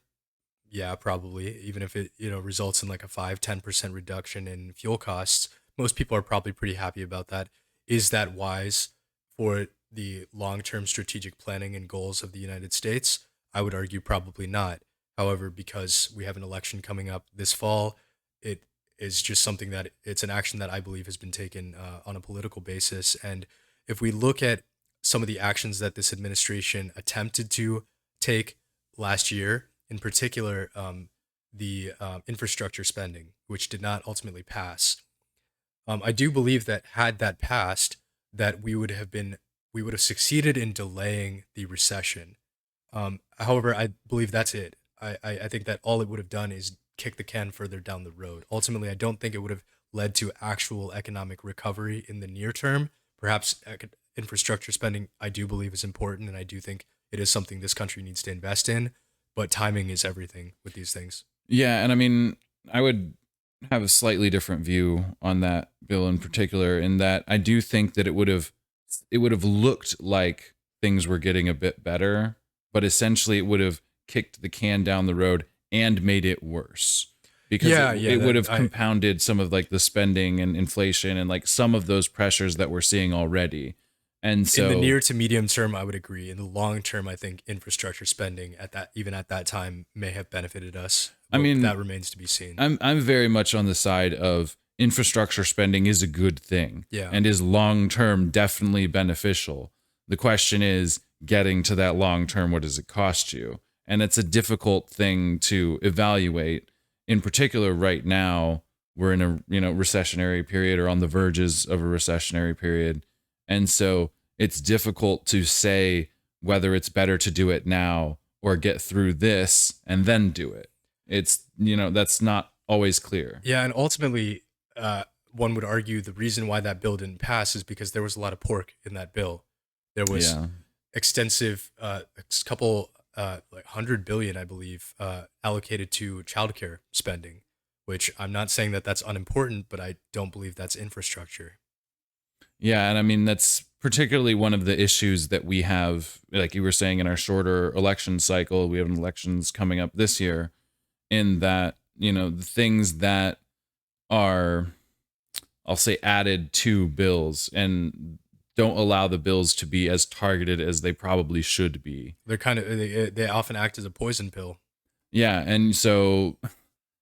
Yeah, probably. Even if it results in like a 5-10% reduction in fuel costs, most people are probably pretty happy about that. Is that wise for the long-term strategic planning and goals of the United States? I would argue probably not. However, because we have an election coming up this fall, it is just something that it's an action that I believe has been taken on a political basis. And if we look at some of the actions that this administration attempted to take last year, in particular, the infrastructure spending, which did not ultimately pass. I do believe that had that passed, that we would have succeeded in delaying the recession. However, I believe that's it. I think that all it would have done is kick the can further down the road. Ultimately, I don't think it would have led to actual economic recovery in the near term. Perhaps infrastructure spending, I do believe, is important, and I do think it is something this country needs to invest in. But timing is everything with these things. Yeah. And I mean, I would have a slightly different view on that bill in particular, in that I do think that it would have looked like things were getting a bit better, but essentially it would have kicked the can down the road and made it worse, because Yeah, it would have I compounded some of like the spending and inflation and like some of those pressures that we're seeing already. And in the so near to medium term, I would agree. In the long term, I think infrastructure spending at that even at that time may have benefited us, I but mean, that remains to be seen. I'm very much on the side of infrastructure spending is a good thing Yeah. and is long term definitely beneficial. The question is getting to that long term, what does it cost you? And it's a difficult thing to evaluate. In particular, right now, we're in a recessionary period or on the verges of a recessionary period. And so it's difficult to say whether it's better to do it now or get through this and then do it. It's, that's not always clear. Yeah, and ultimately, one would argue the reason why that bill didn't pass is because there was a lot of pork in that bill. There was Yeah. extensive, couple, like 100 billion, I believe, allocated to childcare spending. which I'm not saying that that's unimportant, but I don't believe that's infrastructure. Yeah, and I mean that's particularly one of the issues that we have, like you were saying, in our shorter election cycle. We have elections coming up this year, in that, the things that are, I'll say, added to bills and don't allow the bills to be as targeted as they probably should be. They often act as a poison pill. Yeah, and so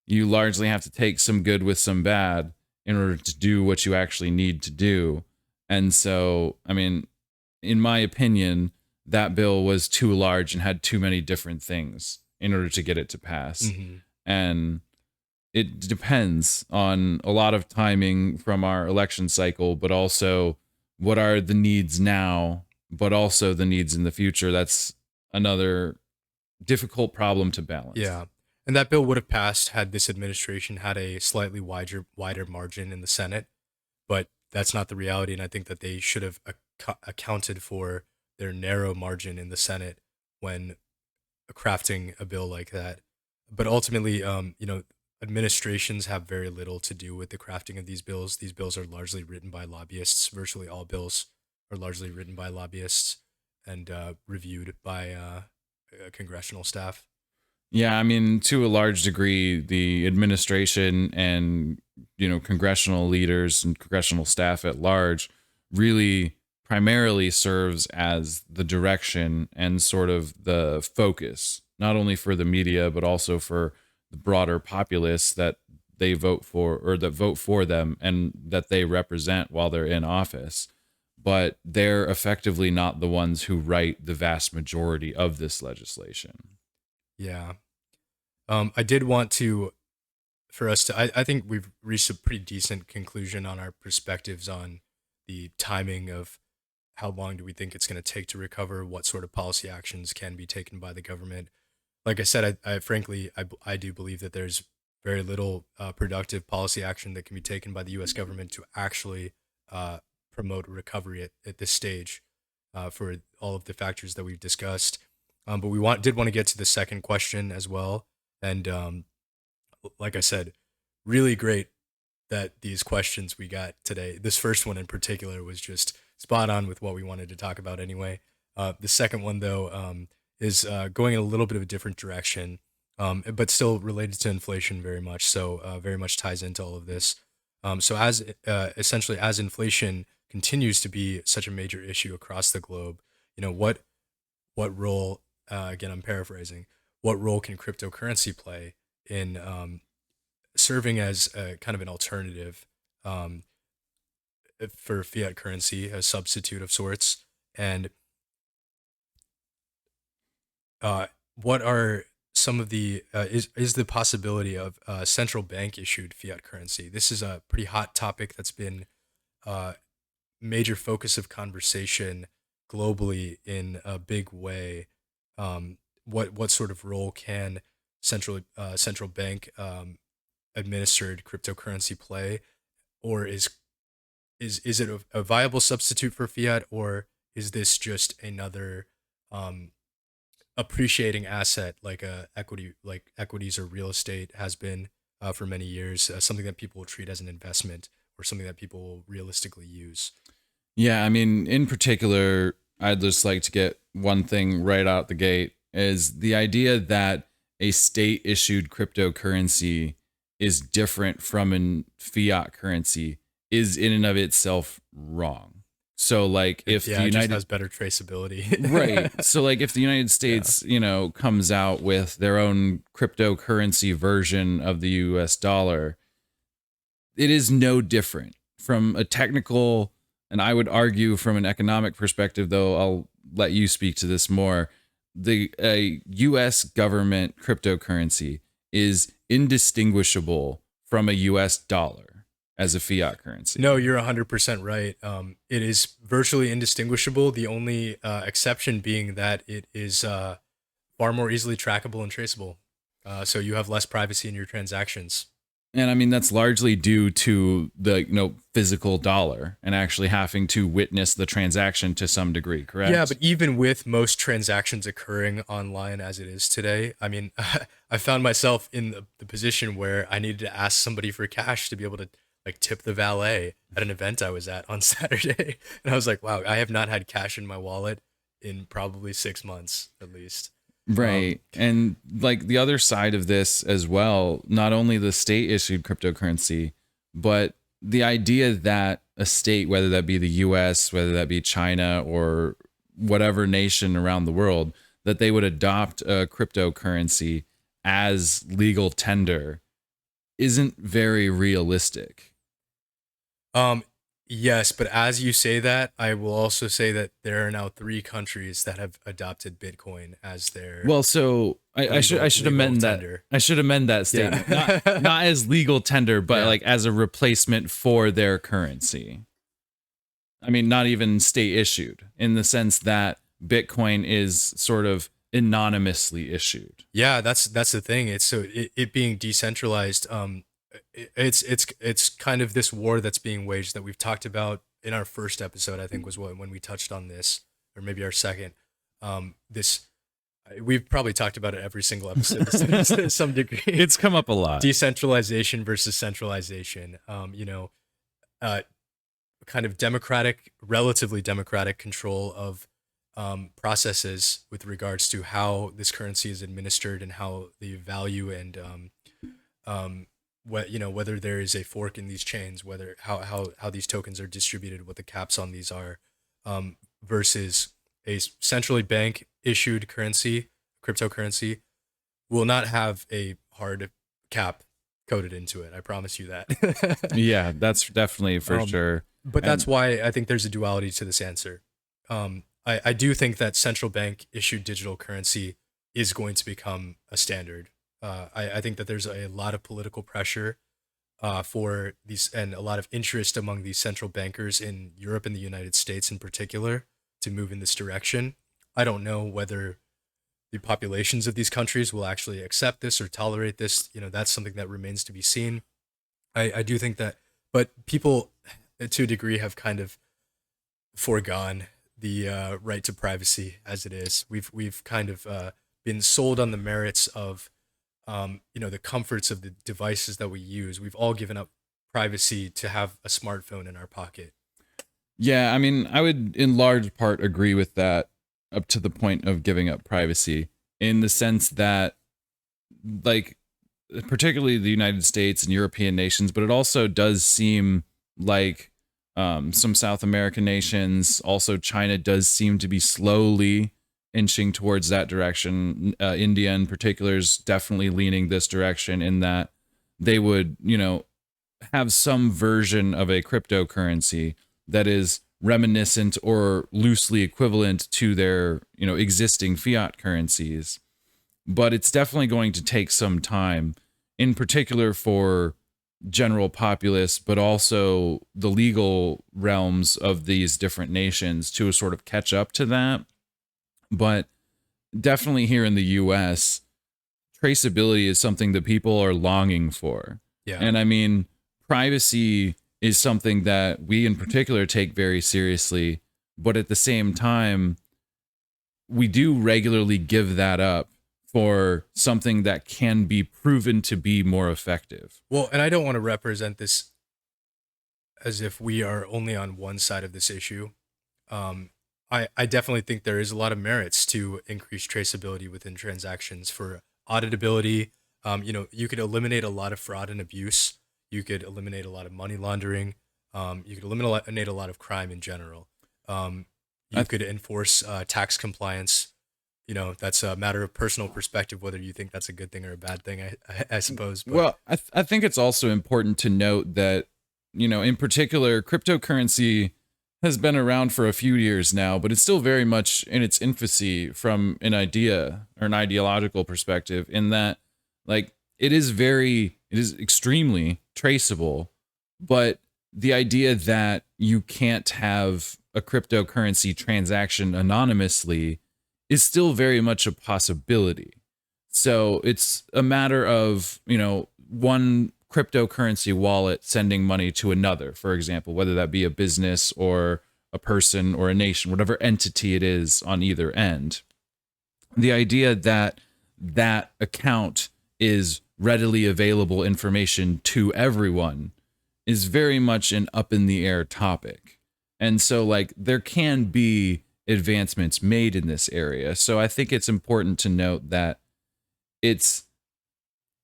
you largely have to take some good with some bad in order to do what you actually need to do. And so, I mean, in my opinion, that bill was too large and had too many different things in order to get it to pass. Hmm. And it depends on a lot of timing from our election cycle, but also what are the needs now, but also the needs in the future. That's another difficult problem to balance. Yeah. And that bill would have passed had this administration had a slightly wider margin in the Senate, but that's not the reality. And I think that they should have accounted for their narrow margin in the Senate when crafting a bill like that. But ultimately, administrations have very little to do with the crafting of these bills. These bills are largely written by lobbyists. Virtually all bills are largely written by lobbyists and reviewed by congressional staff. Yeah, I mean, to a large degree, the administration and congressional leaders and congressional staff at large really primarily serves as the direction and sort of the focus, not only for the media but also for the broader populace that they vote for, or that vote for them and that they represent while they're in office. But they're effectively not the ones who write the vast majority of this legislation. Yeah. I did want to, for us to, I think we've reached a pretty decent conclusion on our perspectives on the timing of how long do we think it's going to take to recover, what sort of policy actions can be taken by the government. Like I said, I frankly, I do believe that there's very little productive policy action that can be taken by the U.S. government to actually promote recovery at this stage for all of the factors that we've discussed. But did want to get to the second question as well. And like I said, really great that these questions we got today, this first one in particular, was just spot on with what we wanted to talk about anyway. The second one, though, is going in a little bit of a different direction, but still related to inflation very much. So very much ties into all of this. So as essentially as inflation continues to be such a major issue across the globe, what role? Again, I'm paraphrasing. What role can cryptocurrency play in serving as a kind of an alternative um, for fiat currency, a substitute of sorts? And what are some of the is the possibility of central bank issued fiat currency? This is a pretty hot topic that's been uh, major focus of conversation globally in a big way. What sort of role can central bank administered cryptocurrency play, or is it a viable substitute for fiat, or is this just another um, appreciating asset like equities or real estate has been for many years, something that people will treat as an investment or something that people will realistically use? Yeah, I mean, in particular, I'd just like to get one thing right out the gate, is the idea that a state issued cryptocurrency is different from an fiat currency is in and of itself wrong. So like if Yeah, the it just United has better traceability. Right. So like if the United Yeah. States, comes out with their own cryptocurrency version of the US dollar, it is no different from a technical, and I would argue from an economic perspective, though I'll let you speak to this more. The US government cryptocurrency is indistinguishable from a US dollar as a fiat currency. No, you're 100% right. It is virtually indistinguishable. The only exception being that it is far more easily trackable and traceable. So you have less privacy in your transactions. And I mean, that's largely due to the, physical dollar and actually having to witness the transaction to some degree, Yeah, correct? but even with most transactions occurring online as it is today, I mean, I found myself in the position where I needed to ask somebody for cash to be able to like tip the valet at an event I was at on Saturday. And I was like, wow, I have not had cash in my wallet in probably 6 months at least. Um, Right. And like the other side of this as well, not only the state issued cryptocurrency, but the idea that a state, whether that be the US, whether that be China or whatever nation around the world, that they would adopt a cryptocurrency as legal tender isn't very realistic. Um, yes, but as you say that, I will also say that there are now 3 countries that have adopted Bitcoin as their Well, so I should legal amend that. tender. I should amend that statement. Not Yeah. not as legal tender, but Yeah. like as a replacement for their currency. I mean, not even state issued in the sense that Bitcoin is sort of anonymously issued. Yeah, that's the thing. It's so it being decentralized. It's kind of this war that's being waged that we've talked about in our first episode. I think was when we touched on this, or maybe our second. This we've probably talked about it every single episode to some degree. It's come up a lot. Decentralization versus centralization. Uh, kind of democratic, relatively democratic control of processes with regards to how this currency is administered and how the value and what whether there is a fork in these chains, whether how these tokens are distributed, what the caps on these are, versus a centrally bank issued currency, cryptocurrency, will not have a hard cap coded into it. I promise you that. Yeah, that's definitely for um, sure. but that's And why I think there's a duality to this answer. I do think that central bank issued digital currency is going to become a standard. I think that there's a lot of political pressure for these and a lot of interest among these central bankers in Europe and the United States in particular to move in this direction. I don't know whether the populations of these countries will actually accept this or tolerate this. That's something that remains to be seen. I do think that, but people to a degree have kind of foregone the right to privacy as it is. We've kind of been sold on the merits of the comforts of the devices that we use. We've all given up privacy to have a smartphone in our pocket. yeah, I mean, I would in large part agree with that up to the point of giving up privacy in the sense that like particularly the United States and European nations, but it also does seem like some South American nations, also China, does seem to be slowly inching towards that direction. India, in particular, is definitely leaning this direction in that they would, have some version of a cryptocurrency that is reminiscent or loosely equivalent to their, existing fiat currencies. But it's definitely going to take some time, in particular for general populace, but also the legal realms of these different nations to sort of catch up to that. But definitely here in the US, traceability is something that people are longing for. Yeah. And I mean, privacy is something that we in particular take very seriously, but at the same time, we do regularly give that up for something that can be proven to be more effective. Well, and I don't want to represent this as if we are only on one side of this issue. I definitely think there is a lot of merits to increase traceability within transactions for auditability. You could eliminate a lot of fraud and abuse. You could eliminate a lot of money laundering. You could eliminate a lot of crime in general. You could enforce tax compliance. That's a matter of personal perspective, whether you think that's a good thing or a bad thing, I suppose. But Well, I think it's also important to note that, in particular, cryptocurrency has been around for a few years now, but it's still very much in its infancy from an idea or an ideological perspective, in that, like, it is extremely traceable, but the idea that you can't have a cryptocurrency transaction anonymously is still very much a possibility. So it's a matter of, one cryptocurrency wallet sending money to another, for example, whether that be a business or a person or a nation, whatever entity it is on either end. The idea that that account is readily available information to everyone is very much an up in the air topic. And so, like, there can be advancements made in this area. So I think it's important to note that it's,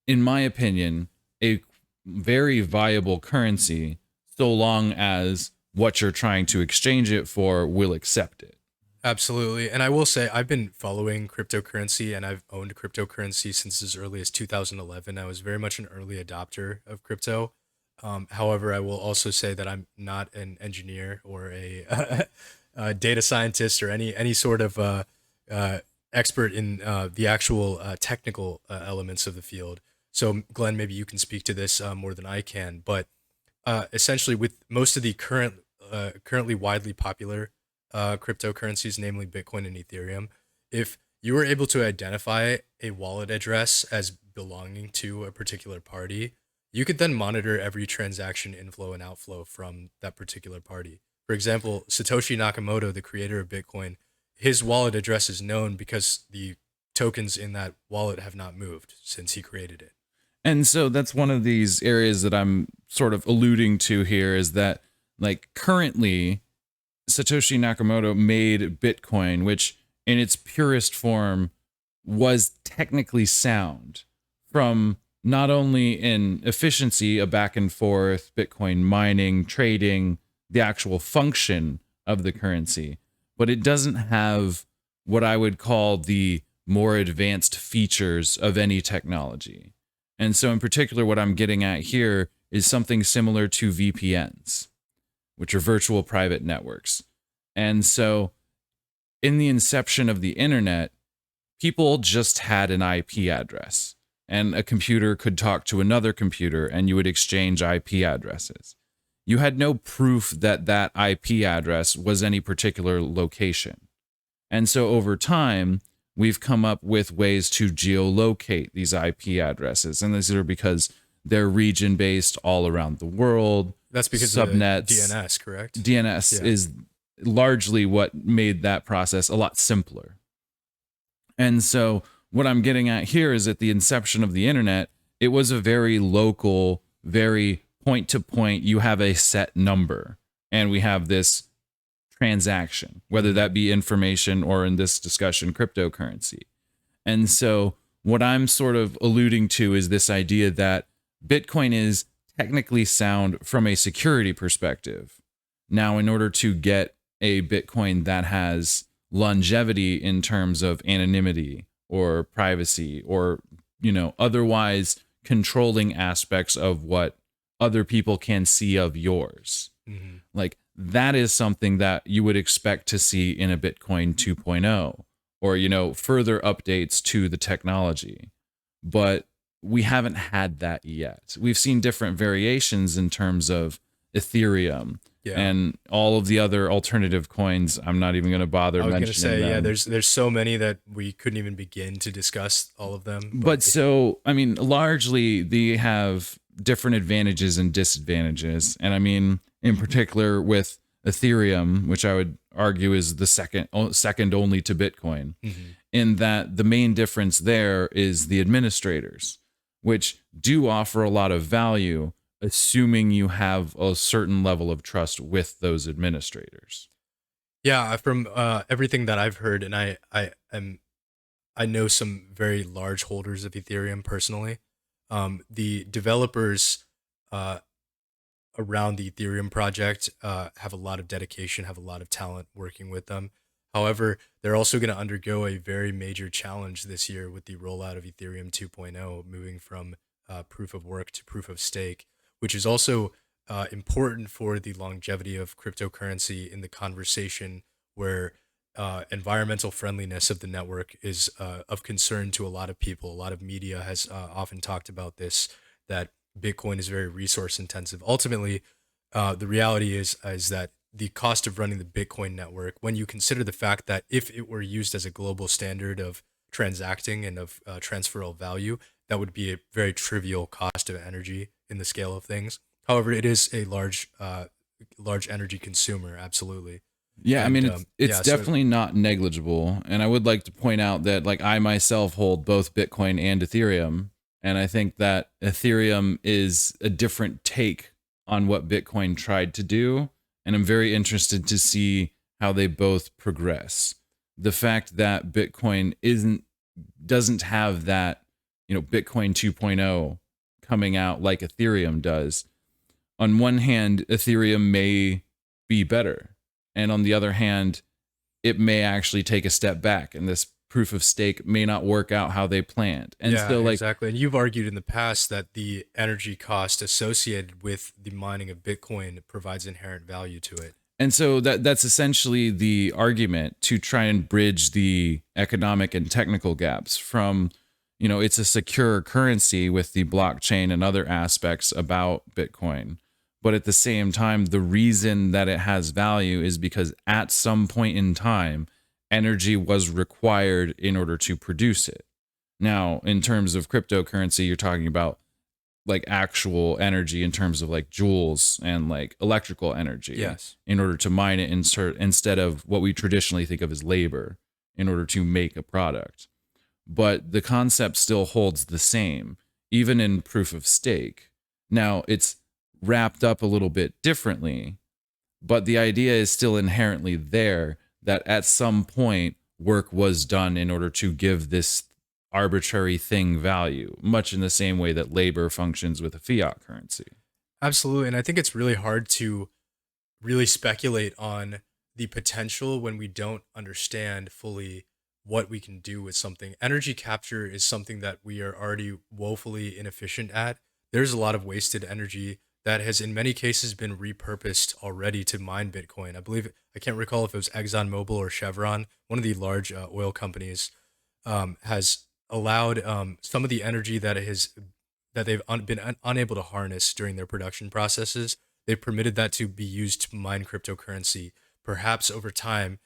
in my opinion, a very viable currency so long as what you're trying to exchange it for will accept it. Absolutely. And I will say I've been following cryptocurrency and I've owned cryptocurrency since as early as 2011. I was very much an early adopter of crypto. However, I will also say that I'm not an engineer or a data scientist or any sort of expert in the actual technical elements of the field. So, Glenn, maybe you can speak to this more than I can. But essentially, with most of the currently widely popular cryptocurrencies, namely Bitcoin and Ethereum, if you were able to identify a wallet address as belonging to a particular party, you could then monitor every transaction inflow and outflow from that particular party. For example, Satoshi Nakamoto, the creator of Bitcoin, his wallet address is known because the tokens in that wallet have not moved since he created it. And so that's one of these areas that I'm sort of alluding to here, is that, like, currently Satoshi Nakamoto made Bitcoin, which in its purest form was technically sound from not only in efficiency, a back and forth, Bitcoin mining, trading, the actual function of the currency, but it doesn't have what I would call the more advanced features of any technology. And so in particular, what I'm getting at here is something similar to VPNs, which are virtual private networks. And so in the inception of the internet, people just had an IP address, and a computer could talk to another computer and you would exchange IP addresses. You had no proof that that IP address was any particular location. And so over time, we've come up with ways to geolocate these IP addresses. And these are because they're region based all around the world. That's because subnets, of the DNS, correct? DNS Yeah. is largely what made that process a lot simpler. And so what I'm getting at here is at the inception of the internet, it was a very local, very point to point. You have a set number and we have this transaction, whether that be information or, in this discussion, cryptocurrency. And so what I'm sort of alluding to is this idea that Bitcoin is technically sound from a security perspective. Now, in order to get a Bitcoin that has longevity in terms of anonymity or privacy or, otherwise controlling aspects of what other people can see of yours, like, that is something that you would expect to see in a Bitcoin 2.0 or, further updates to the technology. But we haven't had that yet. We've seen different variations in terms of Ethereum and all of the other alternative coins. I'm not even going to bother mentioning them. I was going to say, there's so many that we couldn't even begin to discuss all of them. But so, I mean, largely they have different advantages and disadvantages. And I mean, in particular with Ethereum, which I would argue is the second only to Bitcoin, in that the main difference there is the administrators, which do offer a lot of value, assuming you have a certain level of trust with those administrators. Yeah, from everything that I've heard, and I know some very large holders of Ethereum personally. The developers around the Ethereum project have a lot of dedication, have a lot of talent working with them. However, they're also going to undergo a very major challenge this year with the rollout of Ethereum 2.0, moving from proof of work to proof of stake, which is also important for the longevity of cryptocurrency in the conversation where environmental friendliness of the network is of concern to a lot of people. A lot of media has often talked about this, that Bitcoin is very resource intensive. Ultimately, the reality is that the cost of running the Bitcoin network, when you consider the fact that if it were used as a global standard of transacting and of transfer of value, that would be a very trivial cost of energy in the scale of things. However, it is a large energy consumer, absolutely. Yeah, I And mean it's yeah, so definitely not negligible, and I would like to point out that like I myself hold both Bitcoin and Ethereum, and I think that Ethereum is a different take on what Bitcoin tried to do, and I'm very interested to see how they both progress. The fact that Bitcoin isn't doesn't have that, Bitcoin 2.0 coming out like Ethereum does. On one hand, Ethereum may be better, and on the other hand, it may actually take a step back, and this proof of stake may not work out how they planned. And yeah, so, like, exactly. And you've argued in the past that the energy cost associated with the mining of Bitcoin provides inherent value to it. and so that's essentially the argument to try and bridge the economic and technical gaps from, it's a secure currency with the blockchain and other aspects about Bitcoin. But at the same time, the reason that it has value is because at some point in time, energy was required in order to produce it. Now, in terms of cryptocurrency, you're talking about like actual energy in terms of like joules and like electrical energy Yes. in order to mine it instead of what we traditionally think of as labor in order to make a product. But the concept still holds the same, even in proof of stake. Now, it's wrapped up a little bit differently, but the idea is still inherently there that at some point work was done in order to give this arbitrary thing value, much in the same way that labor functions with a fiat currency. Absolutely. And I think it's really hard to really speculate on the potential when we don't understand fully what we can do with something. Energy capture is something that we are already woefully inefficient at. There's a lot of wasted energy that has, in many cases, been repurposed already to mine Bitcoin. I believe, I can't recall if it was ExxonMobil or Chevron, one of the large oil companies, has allowed some of the energy that they've been unable to harness during their production processes. They've permitted that to be used to mine cryptocurrency. Perhaps over time,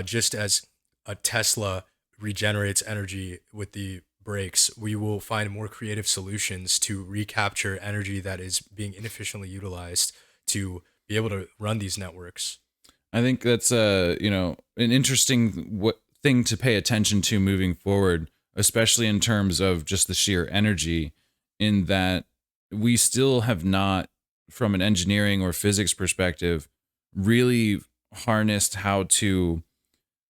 just as a Tesla regenerates energy with the brakes, we will find more creative solutions to recapture energy that is being inefficiently utilized to be able to run these networks. I think that's an interesting thing to pay attention to moving forward, especially in terms of just the sheer energy. In that we still have not, from an engineering or physics perspective, really harnessed how to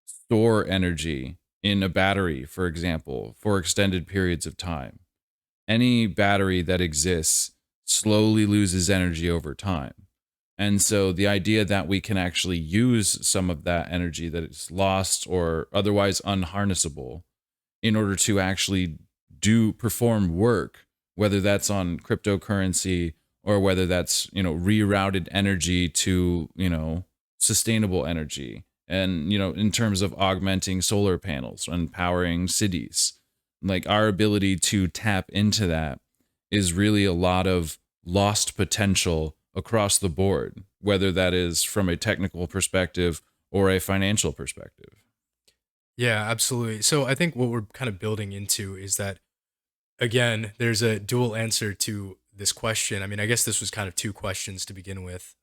store energy in a battery, for example, for extended periods of time. Any battery that exists slowly loses energy over time. And so the idea that we can actually use some of that energy that is lost or otherwise unharnessable in order to actually do perform work, whether that's on cryptocurrency or whether that's, rerouted energy to, sustainable energy, and, in terms of augmenting solar panels and powering cities, like our ability to tap into that is really a lot of lost potential across the board, whether that is from a technical perspective or a financial perspective. Yeah, absolutely. So I think what we're kind of building into is that, again, there's a dual answer to this question. I mean, I guess this was kind of two questions to begin with,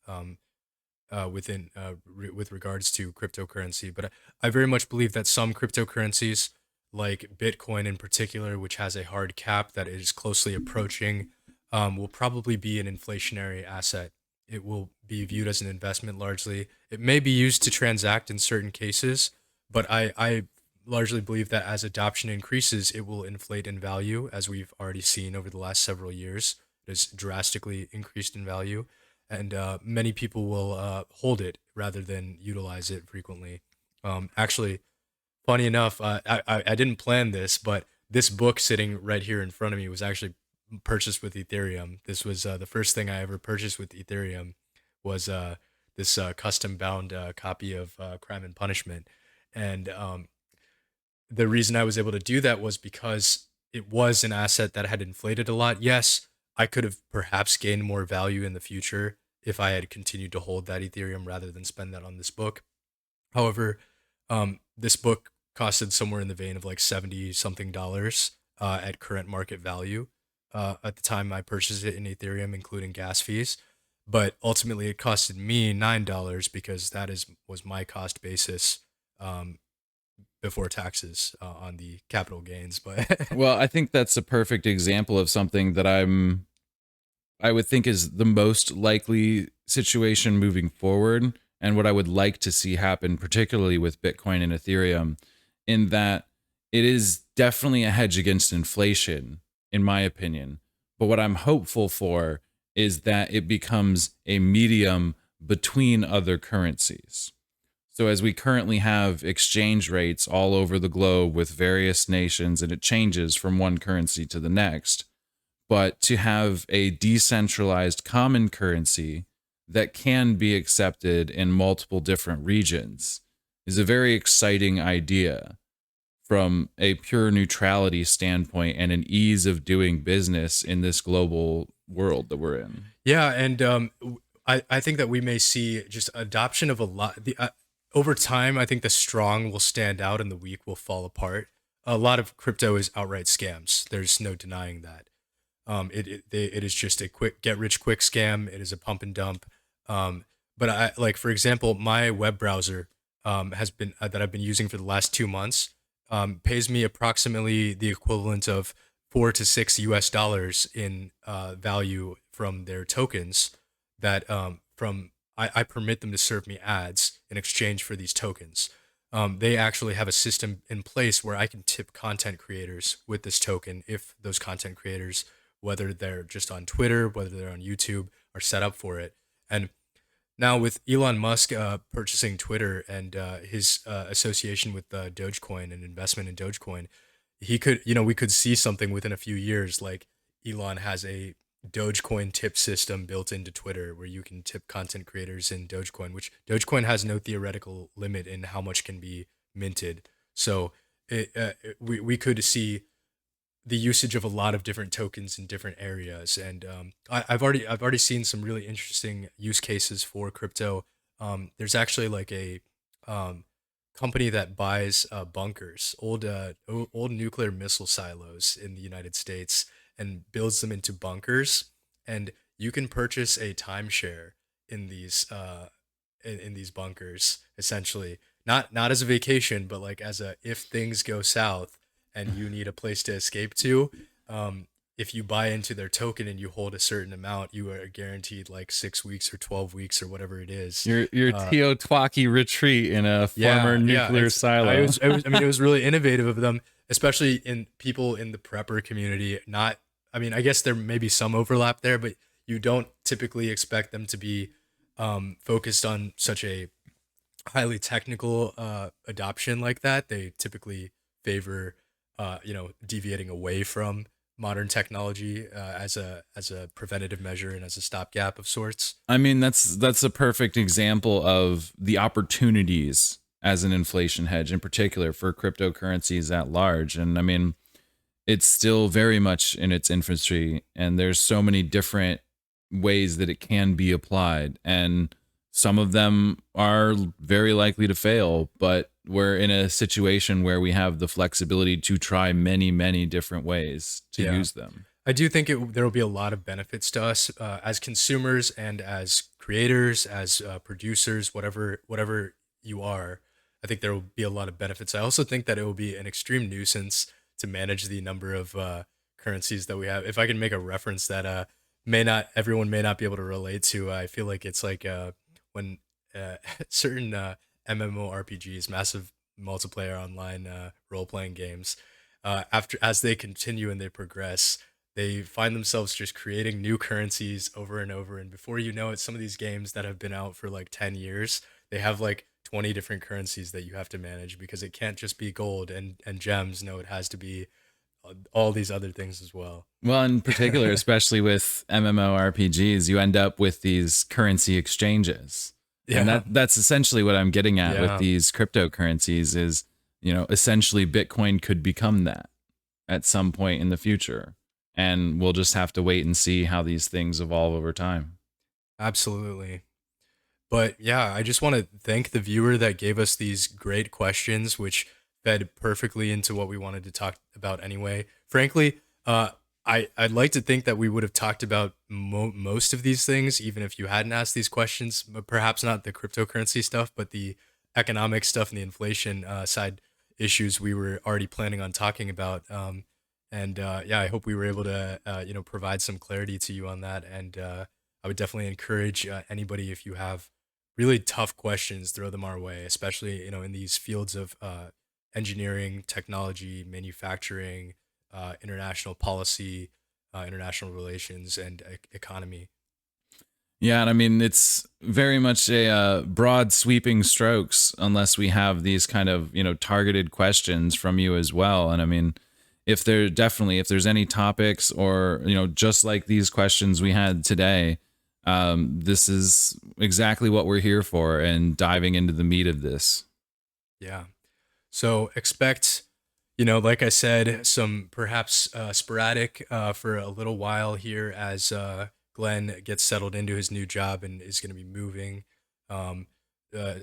with regards to cryptocurrency. But I very much believe that some cryptocurrencies, like Bitcoin in particular, which has a hard cap that is closely approaching, will probably be an inflationary asset. It will be viewed as an investment largely. It may be used to transact in certain cases, but I largely believe that as adoption increases, it will inflate in value, as we've already seen over the last several years. It has drastically increased in value, and many people will hold it rather than utilize it frequently. Actually, funny enough, I didn't plan this, but this book sitting right here in front of me was actually purchased with Ethereum. This was the first thing I ever purchased with Ethereum was this custom bound copy of Crime and Punishment, and the reason I was able to do that was because it was an asset that had inflated a lot. Yes, I could have perhaps gained more value in the future if I had continued to hold that Ethereum rather than spend that on this book. However, this book costed somewhere in the vein of like 70 something dollars at current market value. at the time I purchased it in Ethereum, including gas fees. But ultimately, it costed me $9 because that is was my cost basis um, before taxes on the capital gains. But Well, I think that's a perfect example of something that I would think is the most likely situation moving forward, and what I would like to see happen, particularly with Bitcoin and Ethereum, in that it is definitely a hedge against inflation, in my opinion. But what I'm hopeful for is that it becomes a medium between other currencies. So, as we currently have exchange rates all over the globe with various nations, and it changes from one currency to the next, but to have a decentralized common currency that can be accepted in multiple different regions is a very exciting idea from a pure neutrality standpoint and an ease of doing business in this global world that we're in. yeah, and I think that we may see just adoption of a lot. Over time, I think the strong will stand out and the weak will fall apart. A lot of crypto is outright scams. There's no denying that. It is just a quick get rich quick scam. It is a pump and dump. Um, but I like, for example, my web browser has been that I've been using for the last 2 months pays me approximately the equivalent of $4 to $6 in value from their tokens that I permit them to serve me ads in exchange for these tokens. They actually have a system in place where I can tip content creators with this token if those content creators, whether they're just on Twitter, whether they're on YouTube, are set up for it. And now with Elon Musk purchasing Twitter and his association with Dogecoin and investment in Dogecoin, he could, we could see something within a few years. Like Elon has a Dogecoin tip system built into Twitter where you can tip content creators in Dogecoin, which Dogecoin has no theoretical limit in how much can be minted. So we could see the usage of a lot of different tokens in different areas, and I've already seen some really interesting use cases for crypto. There's actually like a um, company that buys bunkers, old nuclear missile silos in the United States, and builds them into bunkers. And you can purchase a timeshare in in these bunkers, essentially. Not as a vacation, but like as a if things go south and you need a place to escape to. If you buy into their token and you hold a certain amount, you are guaranteed like 6 weeks or 12 weeks or whatever it is. Your Teotwaki retreat in a former Yeah. nuclear silo. I mean, it was really innovative of them, especially in people in the prepper community. Not, I mean, I guess there may be some overlap there, but you don't typically expect them to be focused on such a highly technical adoption like that. They typically favor, deviating away from modern technology as a preventative measure and as a stopgap of sorts. I mean, that's a perfect example of the opportunities as an inflation hedge, in particular for cryptocurrencies at large. And I mean, it's still very much in its infancy, and there's so many different ways that it can be applied, and some of them are very likely to fail, but we're in a situation where we have the flexibility to try many different ways to Yeah. use them. I do think there will be a lot of benefits to us as consumers and as creators, as producers, whatever you are. I think there will be a lot of benefits. I also think that it will be an extreme nuisance to manage the number of currencies that we have. If I can make a reference that may not everyone may not be able to relate to, I feel like it's like when certain MMORPGs, massive multiplayer online role playing games, after as they continue and they progress, they find themselves just creating new currencies over and over. And before you know it, some of these games that have been out for like 10 years, they have like 20 different currencies that you have to manage because it can't just be gold and gems. No, it has to be all these other things as well. Well, in particular, especially with MMORPGs, you end up with these currency exchanges. And Yeah. that's essentially what I'm getting at with Yeah. these cryptocurrencies is, essentially Bitcoin could become that at some point in the future. And we'll just have to wait and see how these things evolve over time. Absolutely. But yeah, I just want to thank the viewer that gave us these great questions, which fed perfectly into what we wanted to talk about anyway. Frankly, I'd like to think that we would have talked about most of these things, even if you hadn't asked these questions. But perhaps not the cryptocurrency stuff, but the economic stuff and the inflation side issues we were already planning on talking about. And yeah, I hope we were able to provide some clarity to you on that. And I would definitely encourage anybody, if you have really tough questions, throw them our way, especially in these fields of engineering, technology, manufacturing, international policy, international relations, and economy. Yeah, and I mean it's very much a broad sweeping strokes unless we have these kind of targeted questions from you as well. And I mean, if there's any topics or just like these questions we had today, this is exactly what we're here for and diving into the meat of this. Yeah. So expect, like I said, some perhaps sporadic for a little while here as Glenn gets settled into his new job and is going to be moving. Um,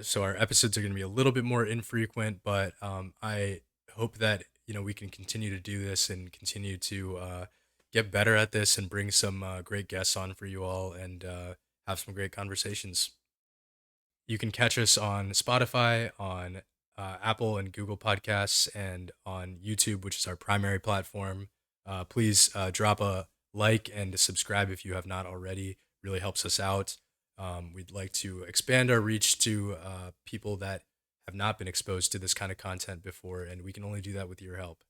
so our episodes are going to be a little bit more infrequent, but I hope that we can continue to do this and continue to get better at this and bring some great guests on for you all and have some great conversations. You can catch us on Spotify, on Apple and Google Podcasts, and on YouTube, which is our primary platform. Please drop a like and subscribe if you have not already. Really helps us out. We'd like to expand our reach to people that have not been exposed to this kind of content before, and we can only do that with your help.